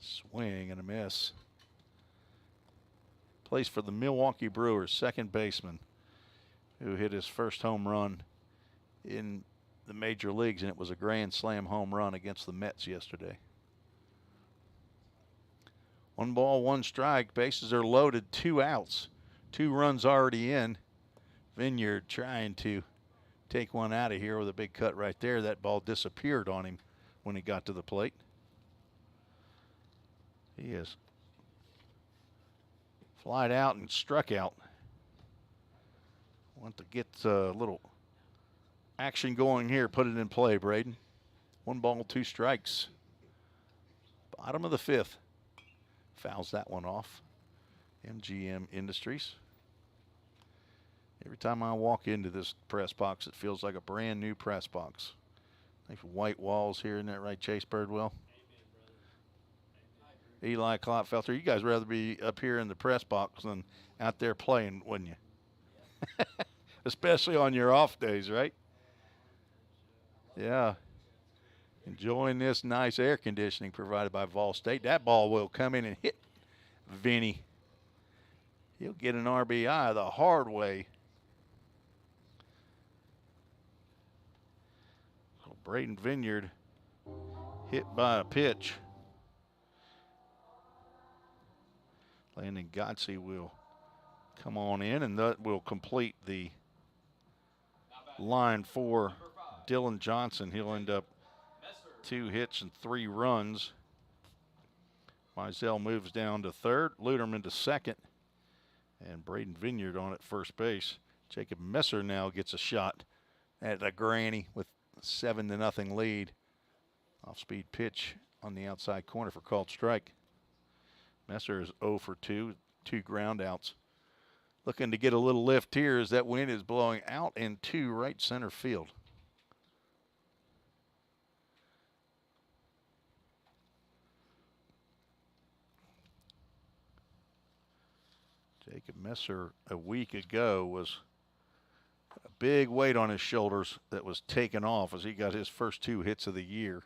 Swing and a miss. Plays for the Milwaukee Brewers, second baseman, who hit his first home run in the major leagues, and it was a grand slam home run against the Mets yesterday. 1 ball, 1 strike. Bases are loaded, 2 outs. 2 runs already in. Vineyard trying to take one out of here with a big cut right there. That ball disappeared on him when he got to the plate. He is flied out and struck out. Want to get a little action going here. Put it in play, Braden. 1 ball, 2 strikes. Bottom of the 5th. Fouls that one off. MGM Industries. Every time I walk into this press box, it feels like a brand new press box. Nice white walls here, isn't that right, Chase Birdwell? Eli Klopfelter, you guys rather be up here in the press box than out there playing, wouldn't you? Especially on your off days, right? Yeah. Enjoying this nice air conditioning provided by Vol State. That ball will come in and hit Vinny. He'll get an RBI the hard way. So Braden Vineyard hit by a pitch. Landon Godsey will come on in, and that will complete the line for Dylan Johnson. He'll end up 2 hits and 3 runs. Mizell moves down to third, Luderman to second, and Braden Vineyard on at first base. Jacob Messer now gets a shot at a granny with a 7-0 lead. Off-speed pitch on the outside corner for called strike. Messer is 0 for 2, 2 ground outs. Looking to get a little lift here as that wind is blowing out into right center field. Jacob Messer a week ago was a big weight on his shoulders that was taken off as he got his first 2 hits of the year.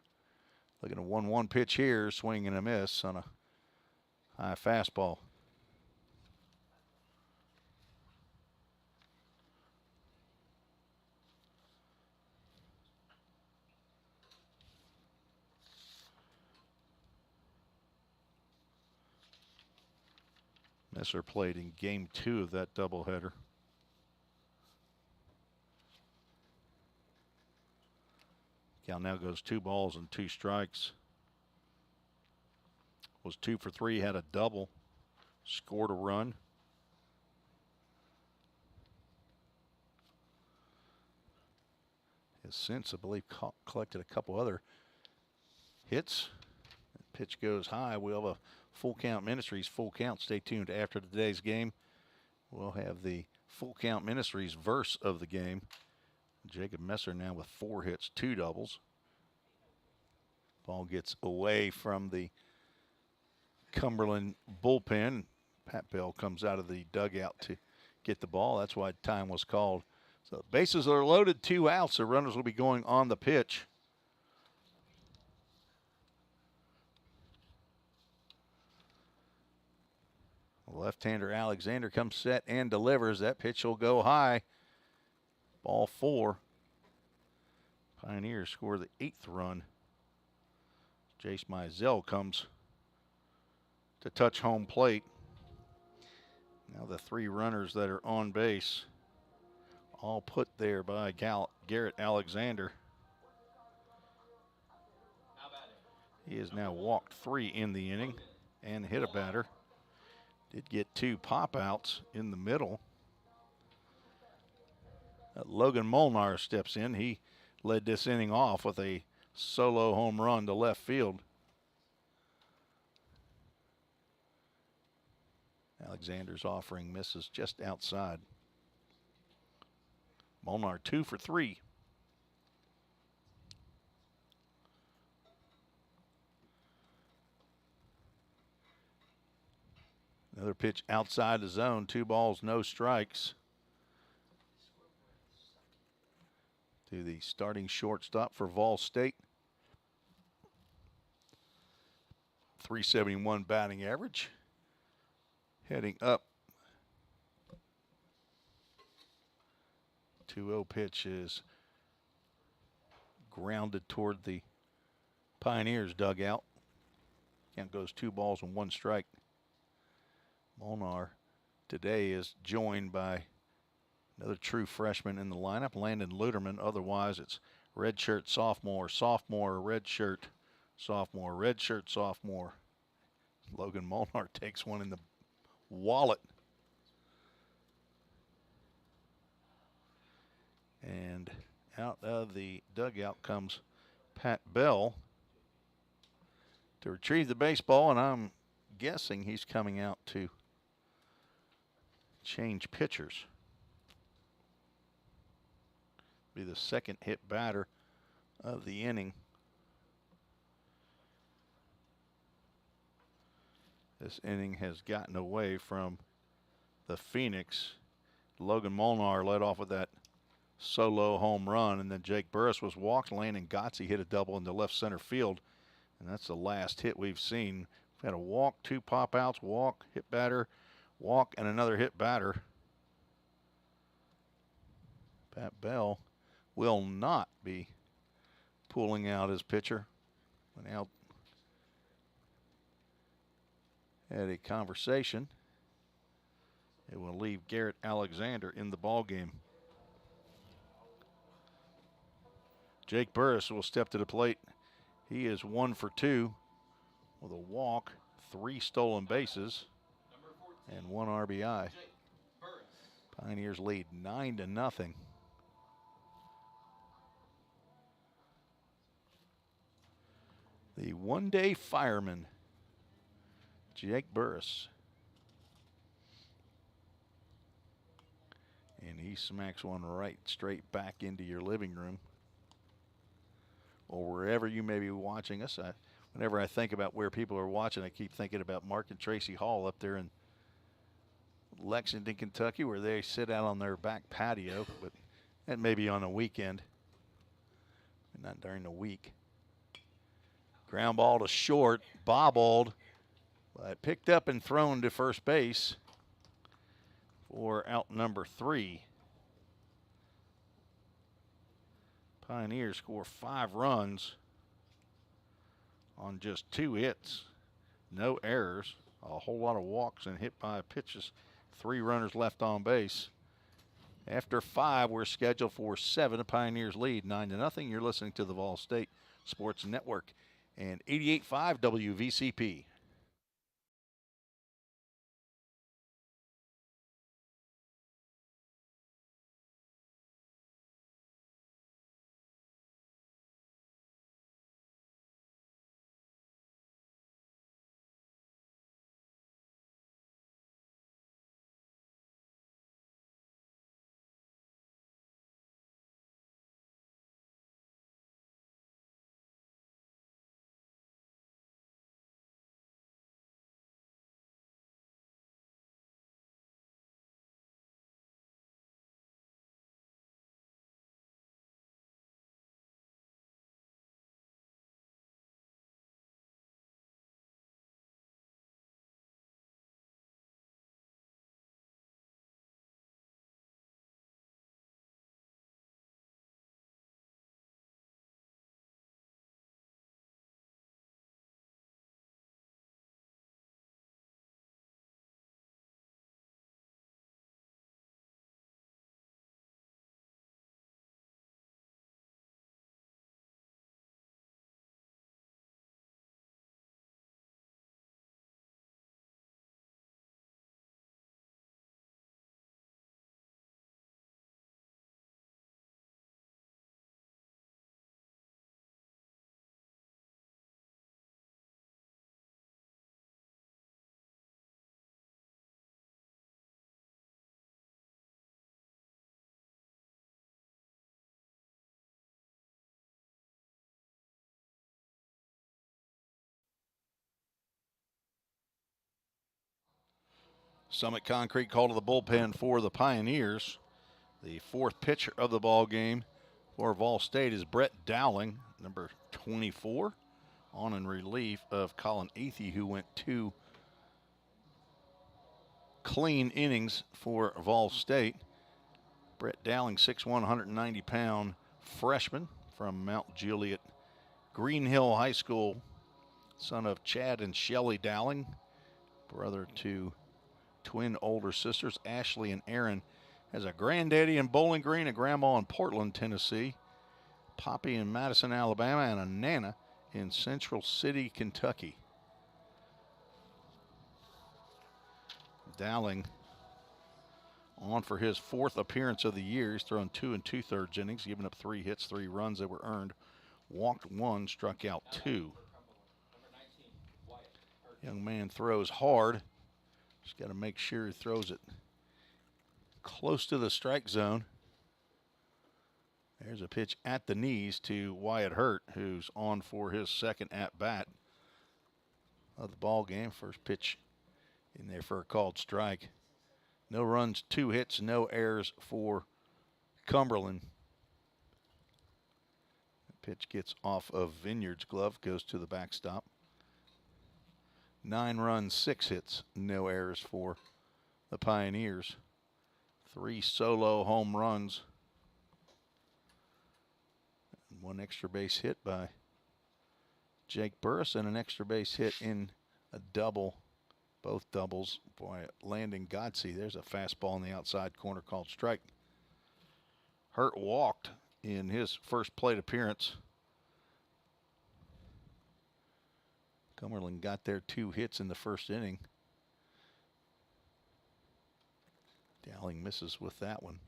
Looking at a 1-1 pitch here, swing and a miss on a high fastball. Messer played in game 2 of that doubleheader. Cal now goes 2 balls and 2 strikes. Was 2 for 3, had a double, scored a run. Has since, I believe, collected a couple other hits. That pitch goes high. We'll have a Full Count Ministries full count. Stay tuned after today's game. We'll have the Full Count Ministries verse of the game. Jacob Messer now with 4 hits, 2 doubles. Ball gets away from the Cumberland bullpen. Pat Bell comes out of the dugout to get the ball. That's why time was called. So the bases are loaded, 2 outs. The runners will be going on the pitch. Left-hander Alexander comes set and delivers. That pitch will go high. Ball 4. Pioneers score the 8th run. Jace Mizell comes to touch home plate. Now the 3 runners that are on base, all put there by Garrett Alexander. He has now walked 3 in the inning and hit a batter. Did get 2 pop outs in the middle. Logan Molnar steps in. He led this inning off with a solo home run to left field. Alexander's offering misses just outside. Molnar 2 for 3. Another pitch outside the zone. 2 balls, no strikes. To the starting shortstop for Vol State. .371 batting average. Heading up. 2-0 pitch is grounded toward the Pioneers dugout. Count goes 2 balls and 1 strike. Molnar today is joined by another true freshman in the lineup, Landon Luderman. Otherwise, it's redshirt sophomore, sophomore, redshirt, sophomore, redshirt, sophomore. Logan Molnar takes one in the wallet. And out of the dugout comes Pat Bell to retrieve the baseball, and I'm guessing he's coming out to change pitchers. Be the second hit batter of the inning. This inning has gotten away from the Phoenix. Logan Molnar led off with that solo home run, and then Jake Burris was walked. Landon Gotze hit a double into left center field, and that's the last hit we've seen. We've had a walk, 2 pop outs, walk, hit batter, walk, and another hit batter. Pat Bell will not be pulling out his pitcher. Went out, had a conversation. It will leave Garrett Alexander in the ball game. Jake Burris will step to the plate. He is 1 for 2 with a walk, 3 stolen bases, and 1 RBI. Pioneers lead 9-0. The one-day fireman, Jake Burris. And he smacks one right straight back into your living room or wherever you may be watching us. Whenever I think about where people are watching, I keep thinking about Mark and Tracy Hall up there in Lexington, Kentucky, where they sit out on their back patio, but that may be on a weekend, not during the week. Ground ball to short, bobbled, but picked up and thrown to first base for out number 3. Pioneers score 5 runs on just 2 hits, no errors, a whole lot of walks and hit by pitches, 3 runners left on base. After 5, we're scheduled for 7. The Pioneers lead 9-0. You're listening to the Vol State Sports Network and 88.5 WVCP. Summit Concrete called to the bullpen for the Pioneers. The 4th pitcher of the ball game for Vol State is Brett Dowling, number 24, on in relief of Colin Athey, who went 2 clean innings for Vol State. Brett Dowling, 6'1", 190-pound freshman from Mount Juliet Green Hill High School, son of Chad and Shelley Dowling, brother to twin older sisters, Ashley and Aaron. Has a granddaddy in Bowling Green, a grandma in Portland, Tennessee, Poppy in Madison, Alabama, and a Nana in Central City, Kentucky. Dowling on for his 4th appearance of the year. He's thrown 2 2/3 innings, given up 3 hits, 3 runs that were earned, walked 1, struck out 2. Young man throws hard. Just got to make sure he throws it close to the strike zone. There's a pitch at the knees to Wyatt Hurt, who's on for his second at-bat of the ball game. First pitch in there for a called strike. No runs, 2 hits, no errors for Cumberland. The pitch gets off of Vineyard's glove, goes to the backstop. 9 runs, 6 hits, no errors for the Pioneers. 3 solo home runs. 1 extra base hit by Jake Burris and an extra base hit in a double, both doubles by Landon Godsey. There's a fastball in the outside corner called strike. Hurt walked in his first plate appearance. Cumberland got their 2 hits in the first inning. Dowling misses with that one.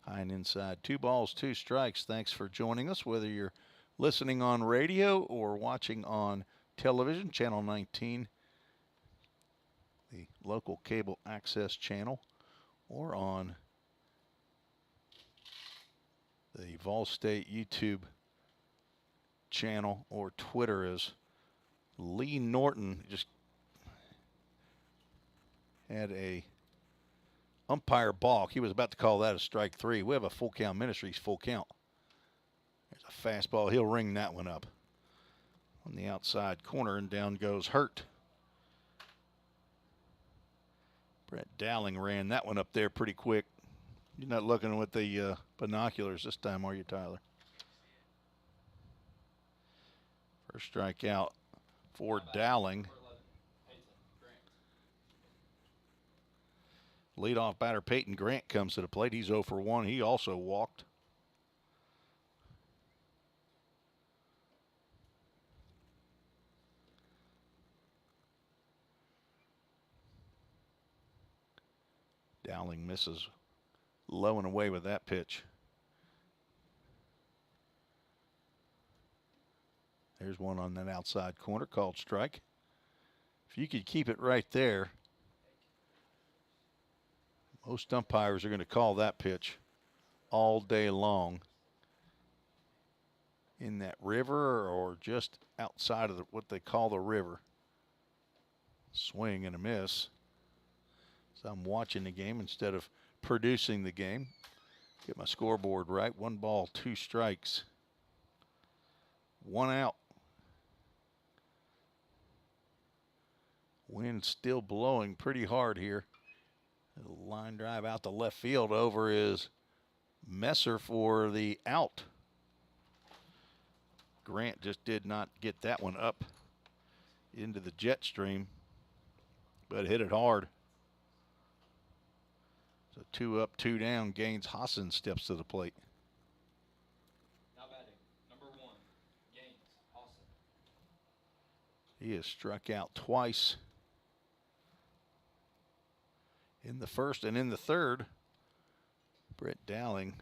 High and inside. 2 balls, 2 strikes. Thanks for joining us, whether you're listening on radio or watching on television, Channel 19, the local cable access channel, or on the Vol State YouTube channel or Twitter. As Lee Norton just had a umpire balk. He was about to call that a strike 3. We have a full count. Ministries full count. There's a fastball. He'll ring that one up on the outside corner, and down goes Hurt. Brett Dowling ran that one up there pretty quick. You're not looking with the binoculars this time, are you, Tyler? First strikeout for Dowling. Leadoff batter Peyton Grant comes to the plate. He's 0 for 1. He also walked. Dowling misses low and away with that pitch. There's one on that outside corner called strike. If you could keep it right there, most umpires are going to call that pitch all day long. In that river or just outside of what they call the river. Swing and a miss. So I'm watching the game instead of producing the game. Get my scoreboard right. 1 ball, 2 strikes. 1 out. Wind still blowing pretty hard here. A line drive out to left field over is Messer for the out. Grant just did not get that one up into the jet stream, but hit it hard. So 2 up, 2 down. Gaines Hassan steps to the plate. Now batting, number 1, Gaines Hassan. He has struck out twice in the first and in the third. Brett Dowling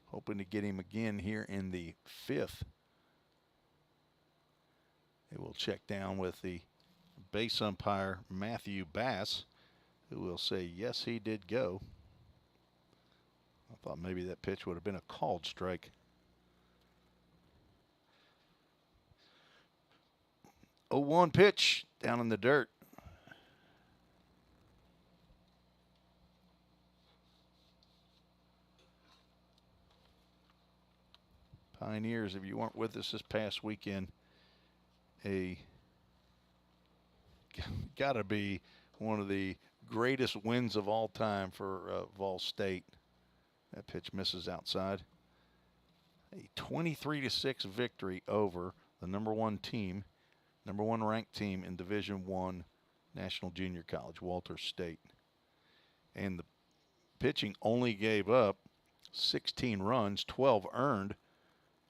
hoping to get him again here in the 5th. They will check down with the base umpire, Matthew Bass, who will say, yes, he did go. I thought maybe that pitch would have been a called strike. 0-1 pitch down in the dirt. Pioneers, if you weren't with us this past weekend, got to be one of the greatest wins of all time for Vol State. That pitch misses outside. A 23-6 victory over the number 1 team, number 1 ranked team in Division I National Junior College, Walter State. And the pitching only gave up 16 runs, 12 earned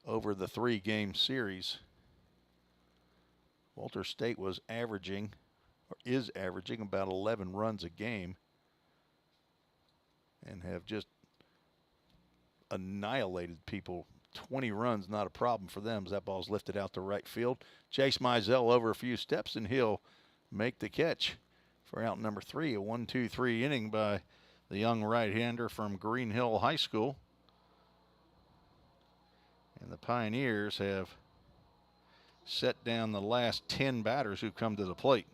over the 3-game series. Walter State was averaging, or is averaging, about 11 runs a game and have just annihilated people 20 runs, not a problem for them as that ball's lifted out to right field. Chase Mizell over a few steps, and he'll make the catch for out number 3. A 1-2-3 inning by the young right-hander from Green Hill High School. And the Pioneers have set down the last 10 batters who've come to the plate.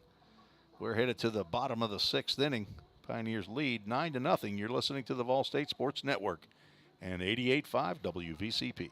We're headed to the bottom of the 6th inning. Pioneers lead 9-0. You're listening to the Vol State Sports Network and 88.5 WVCP.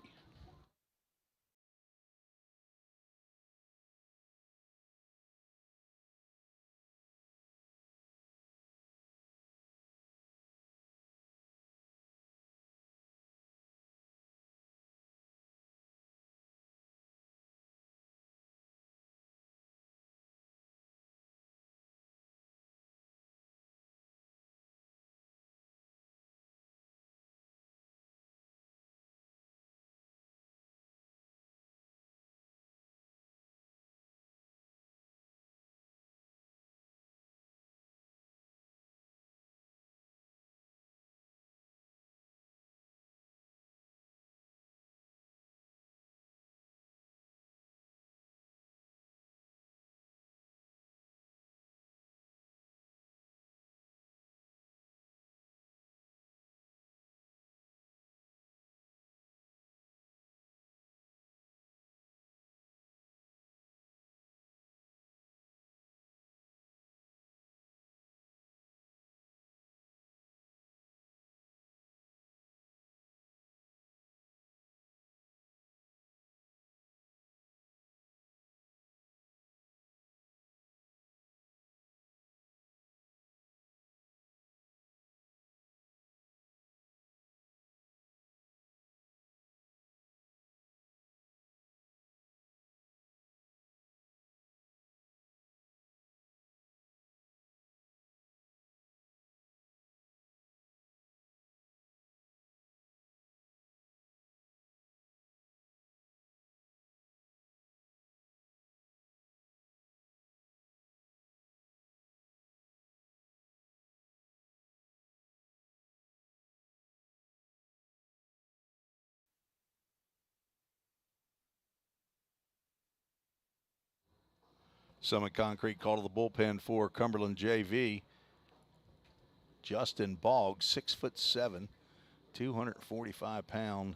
Summit Concrete called to the bullpen for Cumberland JV. Justin Boggs, 6'7", 245-pound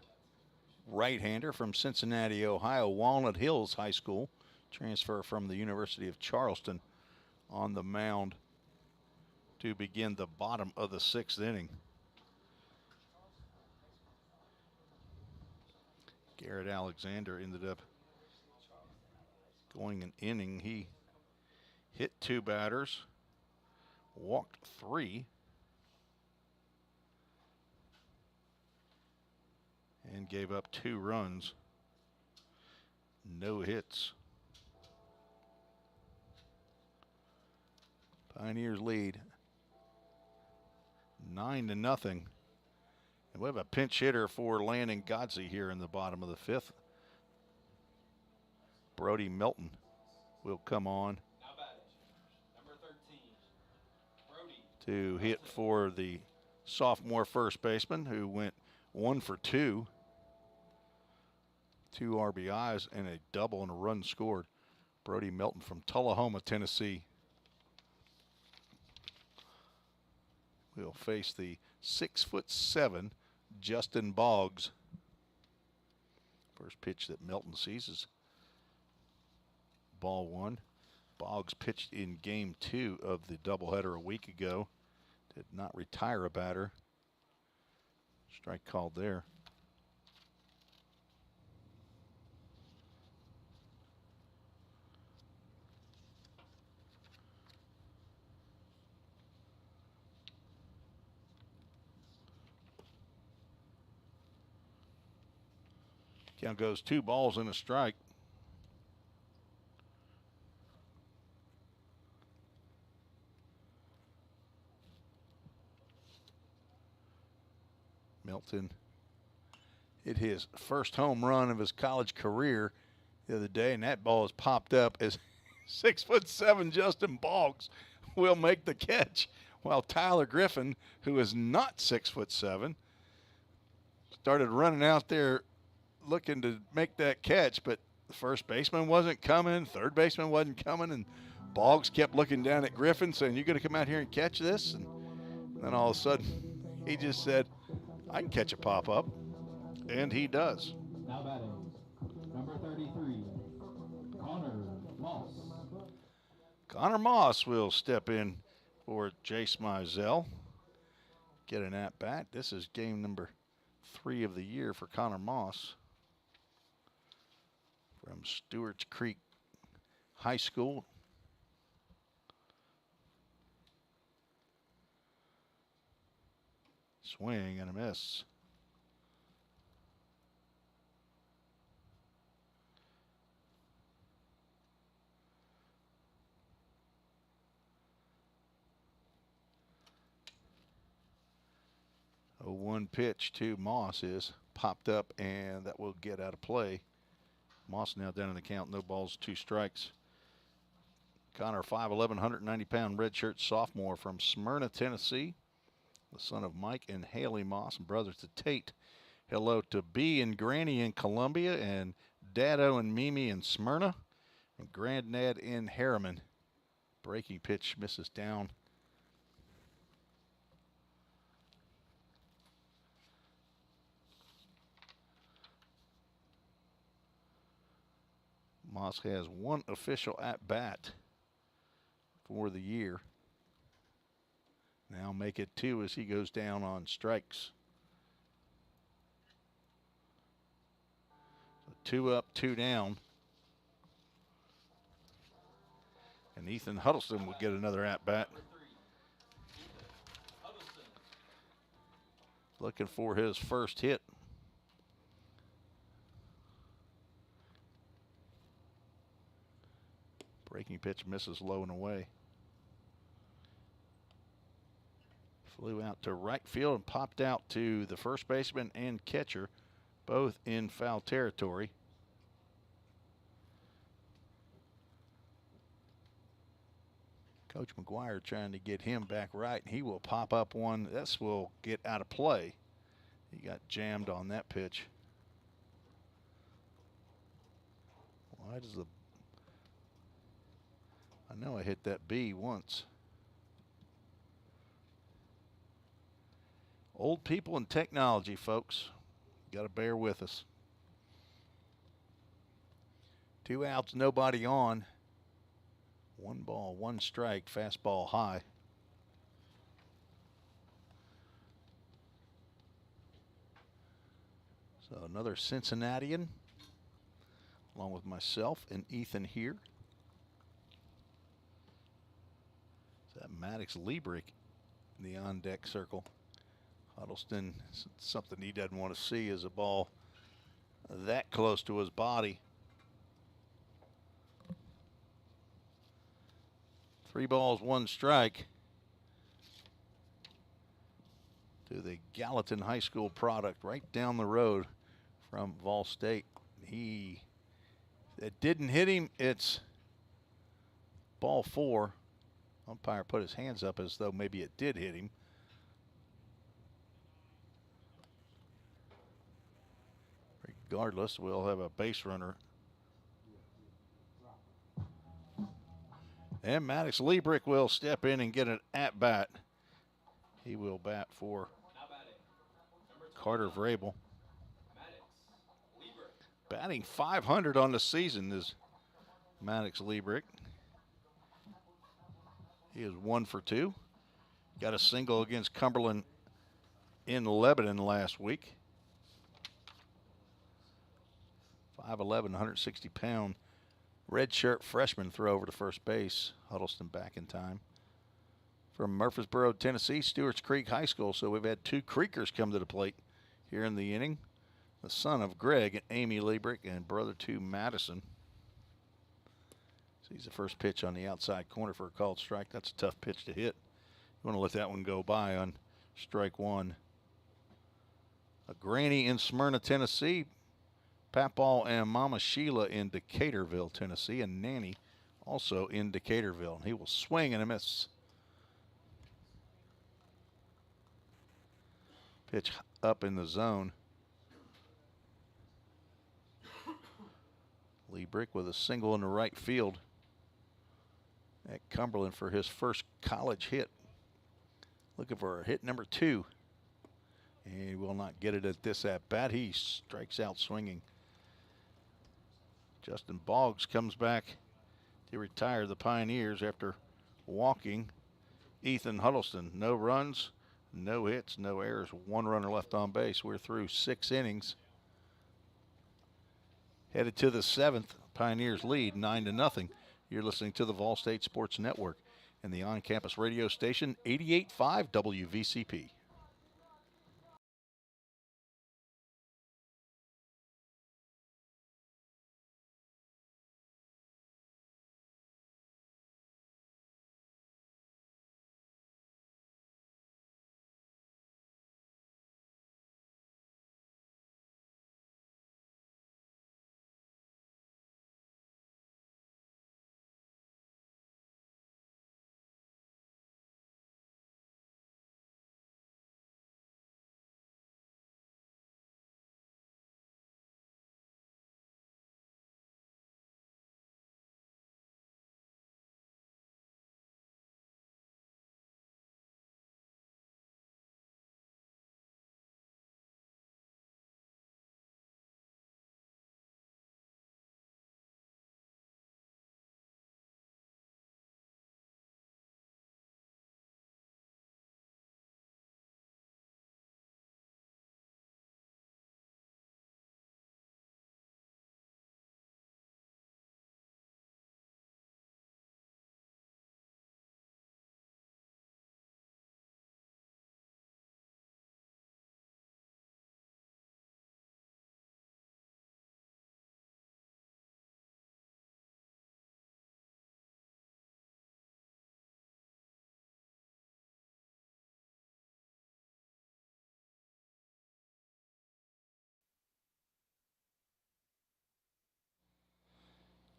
right-hander from Cincinnati, Ohio. Walnut Hills High School, transfer from the University of Charleston, on the mound to begin the bottom of the 6th inning. Garrett Alexander ended up going an inning. He hit 2 batters, walked 3, and gave up 2 runs. No hits. Pioneers lead 9-0. And we have a pinch hitter for Landon Godsey here in the bottom of the 5th. Brody Melton will come on Number 13, Brody. to hit for the sophomore first baseman, who went 1 for 2. 2 RBIs and a double and a run scored. Brody Melton from Tullahoma, Tennessee, will face the 6'7" Justin Boggs. First pitch that Melton sees is ball 1. Boggs pitched in game 2 of the doubleheader a week ago. Did not retire a batter. Strike called there. Count goes 2 balls and a strike. Melton hit his first home run of his college career the other day, and that ball has popped up as 6'7" Justin Boggs will make the catch, while Tyler Griffin, who is not 6'7", started running out there looking to make that catch, but the first baseman wasn't coming, third baseman wasn't coming, and Boggs kept looking down at Griffin saying, "You going to come out here and catch this?" And then all of a sudden, he just said, "I can catch a pop-up," and he does. Now batting, number 33, Connor Moss. Connor Moss will step in for Jace Mizell. Get an at-bat. This is game number 3 of the year for Connor Moss from Stewart's Creek High School. Swing and a miss. A 1 pitch to Moss is popped up, and that will get out of play. Moss now down in the count, no balls, 2 strikes. Connor, 5'11", 190-pound redshirt sophomore from Smyrna, Tennessee. The son of Mike and Haley Moss and brothers to Tate. Hello to B and Granny in Columbia, and Dado and Mimi in Smyrna, and Granddad in Harriman. Breaking pitch misses down. Moss has 1 official at-bat for the year. Now make it 2 as he goes down on strikes. So 2 up, 2 down. And Ethan Huddleston will get another at-bat. Looking for his first hit. Breaking pitch misses low and away. Flew out to right field and popped out to the first baseman and catcher, both in foul territory. Coach McGuire trying to get him back right. He will pop up one. This will get out of play. He got jammed on that pitch. Why does the... I know I hit that B once. Old people and technology, folks. Got to bear with us. 2 outs, nobody on. 1 ball, 1 strike, fastball high. So another Cincinnatian, along with myself and Ethan here. That Maddox Liebrick in the on-deck circle. Huddleston, something he doesn't want to see is a ball that close to his body. 3 balls, 1 strike to the Gallatin High School product right down the road from Vol State. It didn't hit him. It's ball 4. Umpire put his hands up as though maybe it did hit him. Regardless, we'll have a base runner. And Maddox Liebrick will step in and get an at-bat. He will bat for Carter Vrabel. Batting .500 on the season is Maddox Liebrick. He is 1 for 2. Got a single against Cumberland in Lebanon last week. 5'11", 160-pound redshirt freshman throw over to first base. Huddleston back in time. From Murfreesboro, Tennessee, Stewart's Creek High School. So we've had 2 Creekers come to the plate here in the inning. The son of Greg and Amy Liebrick and brother to Madison. Sees the first pitch on the outside corner for a called strike. That's a tough pitch to hit. You want to let that one go by on strike 1. A Granny in Smyrna, Tennessee. Papaw and Mama Sheila in Decaturville, Tennessee, and Nanny also in Decaturville. He will swing and a miss. Pitch up in the zone. Liebrick with a single in the right field at Cumberland for his first college hit. Looking for hit number 2. And he will not get it at this at-bat. He strikes out swinging. Justin Boggs comes back to retire the Pioneers after walking Ethan Huddleston. No runs, no hits, no errors, 1 runner left on base. We're through 6 innings. Headed to the 7th. Pioneers lead 9-0. You're listening to the Vol State Sports Network and the on-campus radio station 88.5 WVCP.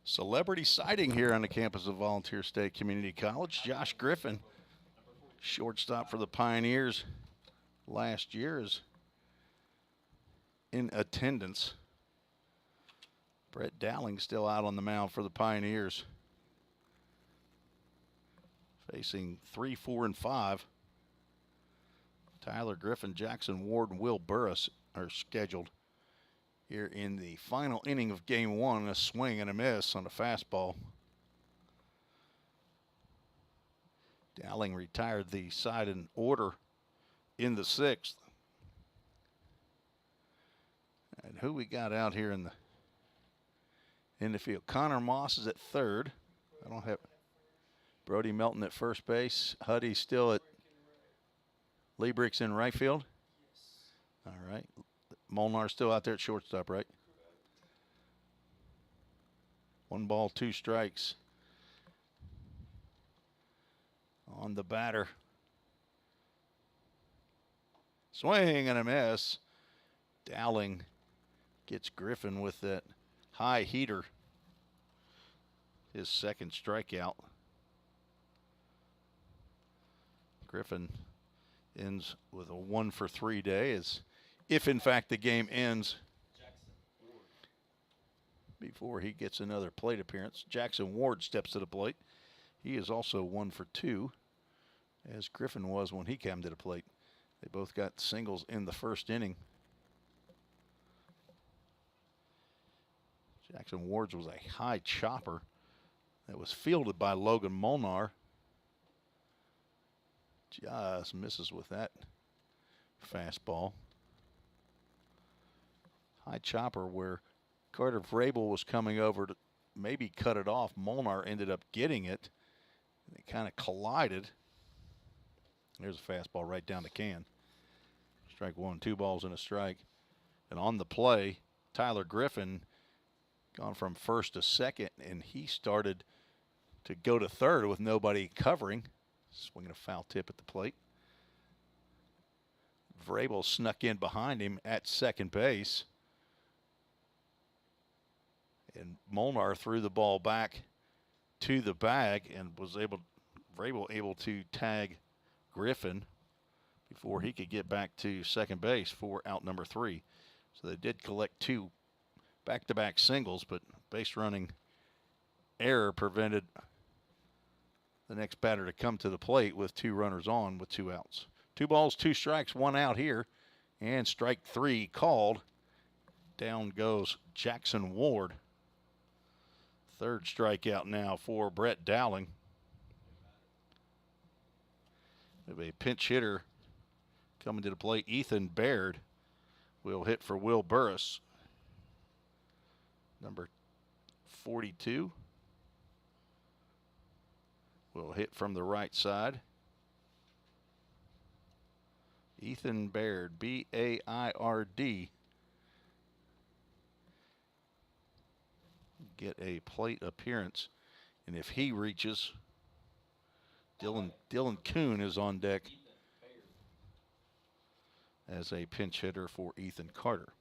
Celebrity sighting here on the campus of Volunteer State Community College. Josh Griffin, shortstop for the Pioneers last year, is in attendance. Brett Dowling still out on the mound for the Pioneers. Facing 3, 4, and 5. Tyler Griffin, Jackson Ward, and Will Burris are scheduled here in the final inning of game 1. A swing and a miss on a fastball. Dowling retired the side in order in the 6th. And who we got out here in the field? Connor Moss is at third. I don't have Brody Melton at first base. Huddy still at Liebrick's in right field. All right. Molnar still out there at shortstop, right? 1 ball, 2 strikes on the batter. Swing and a miss. Dowling gets Griffin with that high heater. His 2nd strikeout. Griffin ends with a 1 for 3 day, as if in fact the game ends before he gets another plate appearance. Jackson Ward steps to the plate. He is also 1 for 2, as Griffin was when he came to the plate. They both got singles in the 1st inning. Jackson Ward's was a high chopper that was fielded by Logan Molnar. Just misses with that fastball. High chopper where Carter Vrabel was coming over to maybe cut it off. Molnar ended up getting it. They kind of collided. There's a fastball right down the can. Strike 1, 2 balls and a strike. And on the play, Tyler Griffin gone from 1st to 2nd, and he started to go to 3rd with nobody covering. Swinging a foul tip at the plate. Vrabel snuck in behind him at 2nd base. And Molnar threw the ball back to the bag and was Vrabel able to tag Griffin before he could get back to 2nd base for out number 3. So they did collect 2 back-to-back singles, but base running error prevented the next batter to come to the plate with 2 runners on with 2 outs. 2 balls, 2 strikes, 1 out here, and strike 3 called. Down goes Jackson Ward. 3rd strikeout now for Brett Dowling. We have a pinch hitter coming to the plate. Ethan Baird will hit for Will Burris. Number 42 will hit from the right side. Ethan Baird, B-A-I-R-D. Get a plate appearance, and if he reaches, Dylan Kuhn is on deck as a pinch hitter for Ethan Carter.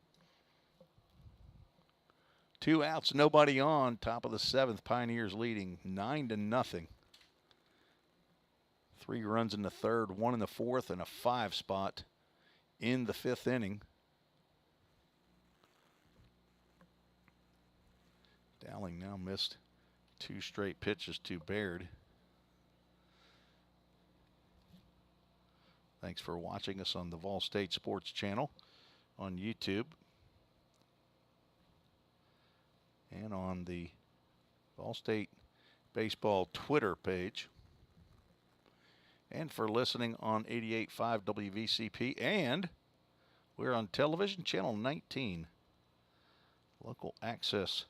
2 outs, nobody on. Top of the 7th, Pioneers leading 9-0. 3 runs in the 3rd, 1 in the 4th, and a 5 spot in the 5th inning. Dowling now missed 2 straight pitches to Baird. Thanks for watching us on the Vol State Sports Channel on YouTube and on the Vol State Baseball Twitter page, and for listening on 88.5 WVCP, and we're on television, channel 19. Local access.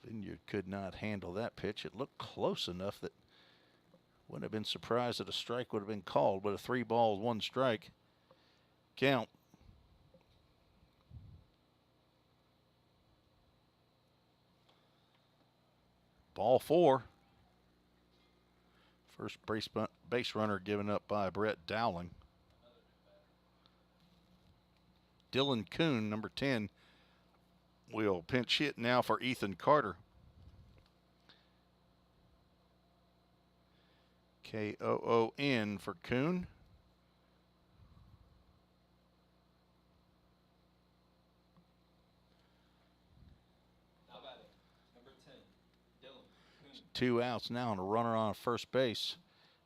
Vineyard could not handle that pitch. It looked close enough that wouldn't have been surprised that a strike would have been called, but a 3 balls, 1 strike count. Ball 4. First base runner given up by Brett Dowling. Dylan Kuhn, number 10, will pinch hit now for Ethan Carter. K-O-O-N for Kuhn. Now batting, number 10, Dylan Kuhn. 2 outs now and a runner on first base.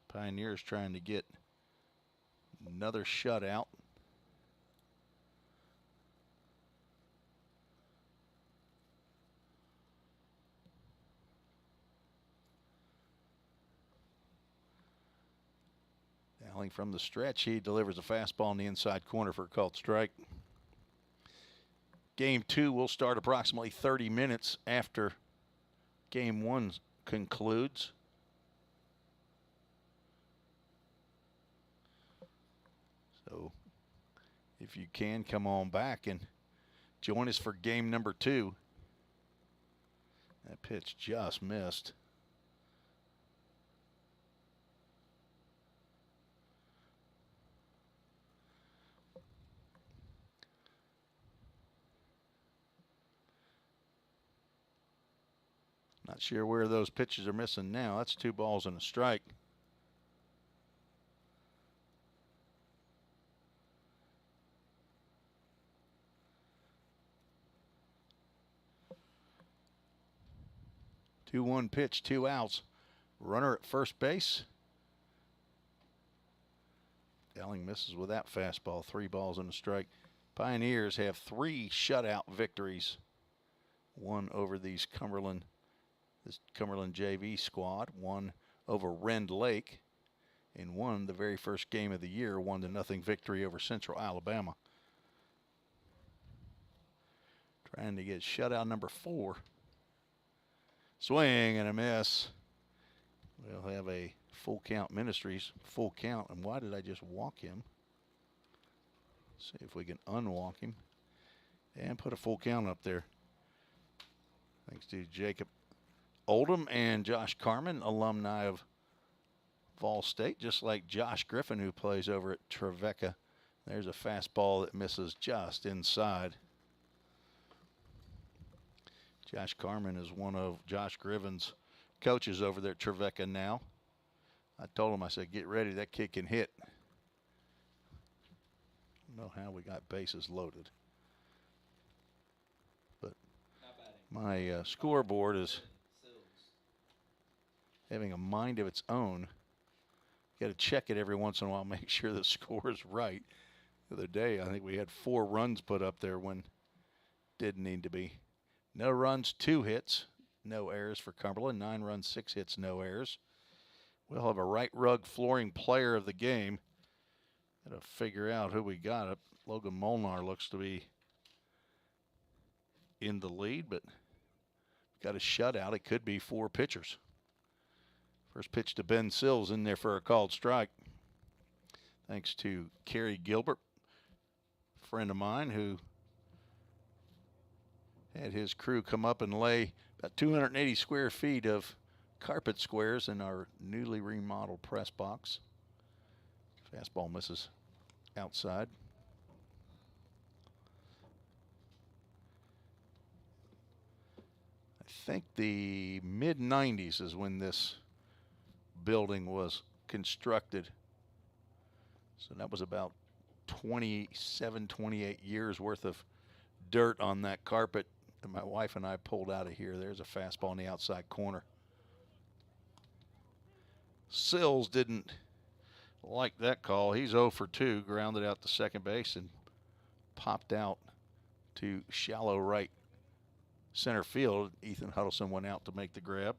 Pioneers trying to get another shutout. Dowling from the stretch. He delivers a fastball in the inside corner for a called strike. Game 2 will start approximately 30 minutes after Game 1 concludes. So if you can, come on back and join us for game number 2. That pitch just missed. Not sure where those pitches are missing now. That's 2 balls and a strike. Two-one pitch, 2 outs. Runner at first base. Dowling misses with that fastball. 3 balls and a strike. Pioneers have 3 shutout victories. 1 over this Cumberland JV squad. 1 over Rend Lake. And 1, the very first game of the year, 1-0 victory over Central Alabama. Trying to get shutout number 4. Swing and a miss. We'll have a full count Ministries, full count. And why did I just walk him? See if we can unwalk him and put a full count up there. Thanks to Jacob Oldham and Josh Carmen, alumni of Vol State, just like Josh Griffin, who plays over at Trevecca. There's a fastball that misses just inside. Josh Carmen is one of Josh Griffin's coaches over there at Trevecca now. I told him, I said, get ready, that kid can hit. I don't know how we got bases loaded. But My scoreboard is Sills. having a mind of its own. Got to check it every once in a while, make sure the score is right. The other day, I think we had 4 runs put up there when didn't need to be. No runs, 2 hits, no errors for Cumberland. 9 runs, 6 hits, no errors. We'll have a right rug flooring player of the game. Got to figure out who we got. Logan Molnar looks to be in the lead, but got a shutout. It could be 4 pitchers. First pitch to Ben Sills in there for a called strike. Thanks to Kerry Gilbert, a friend of mine who had his crew come up and lay about 280 square feet of carpet squares in our newly remodeled press box. Fastball misses outside. I think the mid-90s is when this building was constructed. So that was about 27, 28 years worth of dirt on that carpet that my wife and I pulled out of here. There's a fastball in the outside corner. Sills didn't like that call. He's 0 for 2, grounded out to second base and popped out to shallow right center field. Ethan Huddleston went out to make the grab.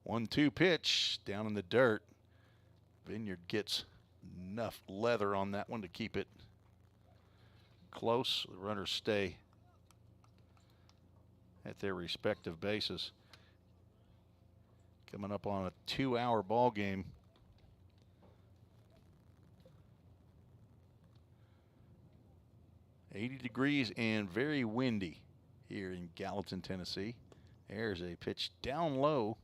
One-two pitch down in the dirt. Vineyard gets enough leather on that one to keep it close. The runners stay at their respective bases. Coming up on a 2-hour ball game. $80 degrees and very windy here in Gallatin, Tennessee. There's a pitch down low.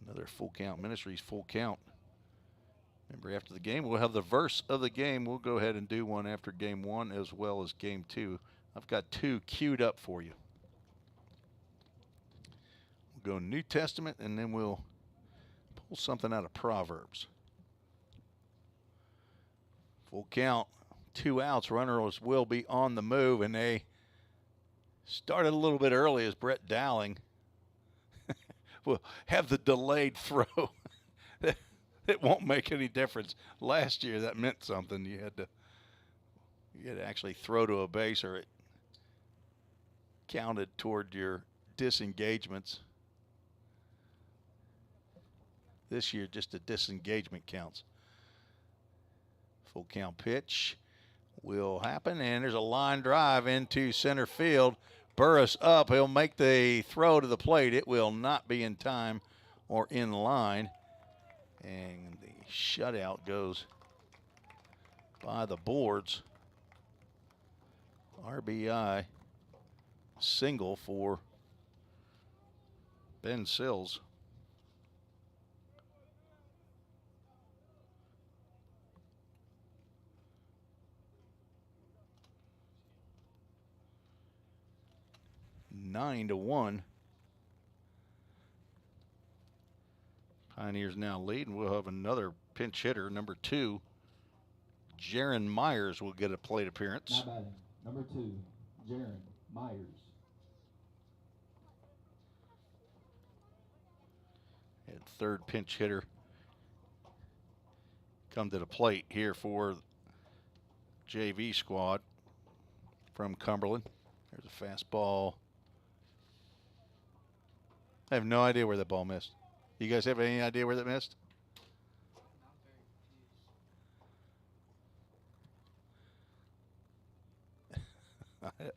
Another full count. Ministries full count. Remember, after the game, we'll have the verse of the game. We'll go ahead and do one after game 1 as well as game 2. I've got 2 queued up for you. We'll go New Testament, and then we'll pull something out of Proverbs. Full count, 2 outs. Runners will be on the move, and they started a little bit early as Brett Dowling will have the delayed throw. It won't make any difference. Last year, that meant something. You had to actually throw to a base, or it counted toward your disengagements. This year, just a disengagement counts. Full count pitch will happen, and there's a line drive into center field. Burris up. He'll make the throw to the plate. It will not be in time or in line. And the shutout goes by the boards. RBI single for Ben Sills. Nine to 1. Pioneers now lead, and we'll have another pinch hitter, number 2. Jaron Myers will get a plate appearance. Now batting, number 2, Jaron Myers. And third pinch hitter come to the plate here for JV squad from Cumberland. There's a fastball. I have no idea where that ball missed. You guys have any idea where that missed?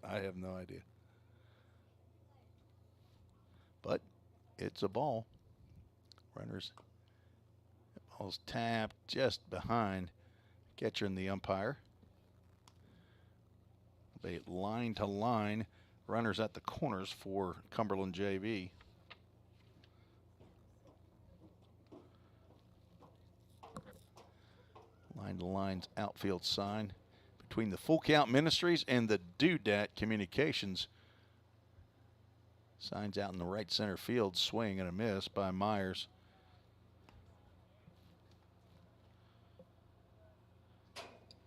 I have no idea. But it's a ball. Runners. That ball's tapped just behind catcher and the umpire. They line to line. Runners at the corners for Cumberland JV. Line to lines outfield sign between the Full Count Ministries and the Doodat Communications. Signs out in the right center field. Swing and a miss by Myers.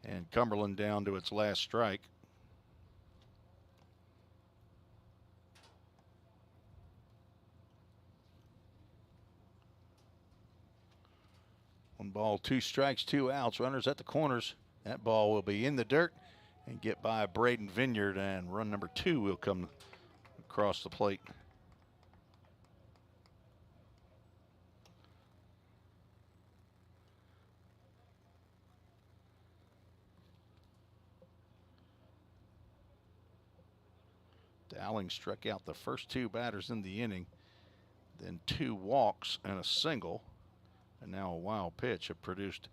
And Cumberland down to its last strike. One ball, 2 strikes, 2 outs. Runners at the corners. That ball will be in the dirt and get by Braden Vineyard, and run number 2 will come across the plate. Dowling struck out the first 2 batters in the inning, then 2 walks and a single, and now a wild pitch have produced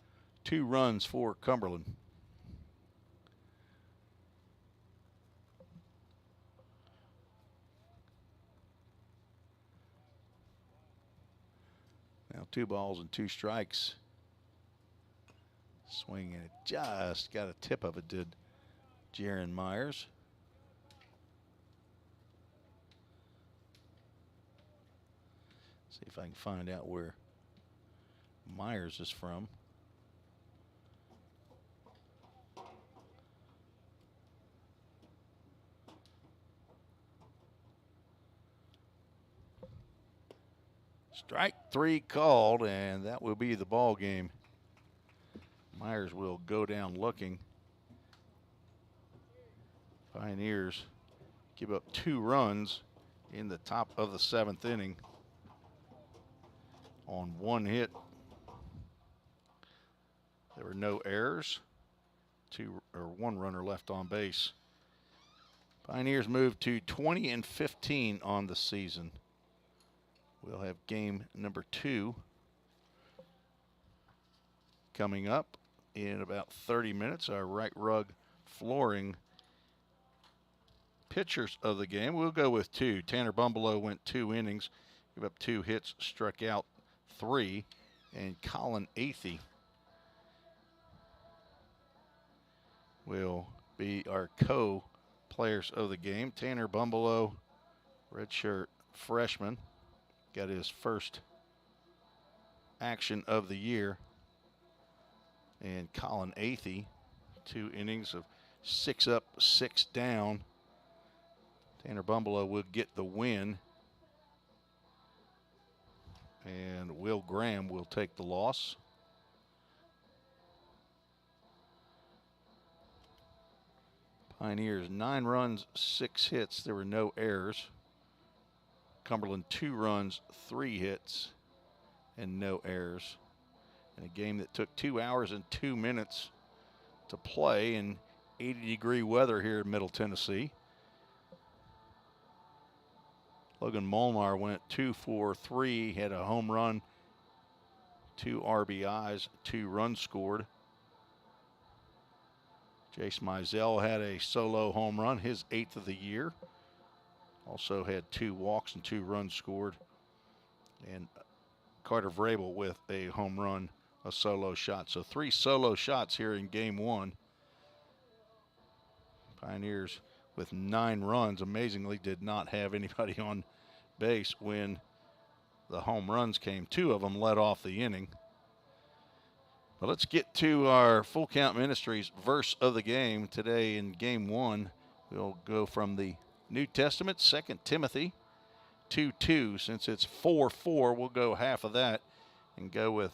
2 runs for Cumberland. Now 2 balls and 2 strikes. Swing, and it just got a tip of it, did Jaron Myers. See if I can find out where Myers is from. Strike 3 called, and that will be the ball game. Myers will go down looking. Pioneers give up 2 runs in the top of the 7th inning on 1 hit. There were no errors. 1 runner left on base. Pioneers move to 20-15 on the season. We'll have game number 2 coming up in about 30 minutes. Our right rug flooring pitchers of the game. We'll go with 2. Tanner Bumbleau went 2 innings, gave up 2 hits, struck out 3, and Colin Athey will be our co-players of the game. Tanner Bumbleau, redshirt freshman, got his first action of the year. And Colin Athey, 2 innings of 6 up, 6 down. Tanner Bumbleau will get the win, and Will Graham will take the loss. Pioneers 9 runs, 6 hits. There were no errors. Cumberland 2 runs, 3 hits, and no errors. In a game that took 2 hours and 2 minutes to play in 80-degree weather here in Middle Tennessee. Logan Molnar went 2 for 3, had a home run, 2 RBIs, 2 runs scored. Jace Mizell had a solo home run, his 8th of the year. Also had 2 walks and 2 runs scored. And Carter Vrabel with a home run, a solo shot. So 3 solo shots here in game 1. Pioneers with 9 runs, amazingly did not have anybody on base when the home runs came. 2 of them led off the inning. But let's get to our Full Count Ministries verse of the game. Today in game 1, we'll go from the New Testament, 2 Timothy 2:2. Since it's 4:4, we'll go half of that and go with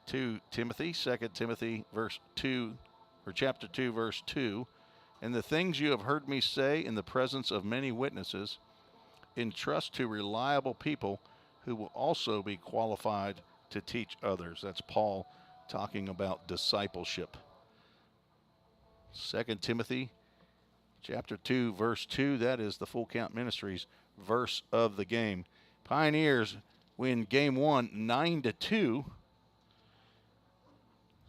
2 Timothy, 2 Timothy verse 2, or chapter 2, verse 2. And the things you have heard me say in the presence of many witnesses, entrust to reliable people who will also be qualified to teach others. That's Paul talking about discipleship. 2 Timothy chapter 2, verse 2, that is the Full Count Ministries verse of the game. Pioneers win game 1 9-2.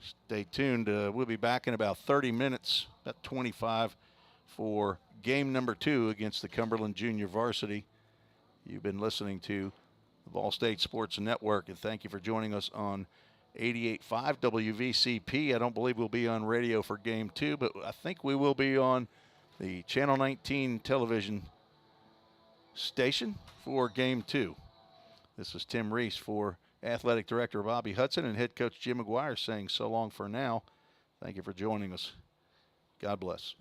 Stay tuned. We'll be back in about 30 minutes, about 25, for game number 2 against the Cumberland Junior Varsity. You've been listening to the Ball State Sports Network, and thank you for joining us on 88.5 WVCP. I don't believe we'll be on radio for game 2, but I think we will be on the Channel 19 television station for game 2. This is Tim Reese for Athletic Director Bobby Hudson and Head Coach Jim McGuire saying so long for now, Thank you for joining us. God bless.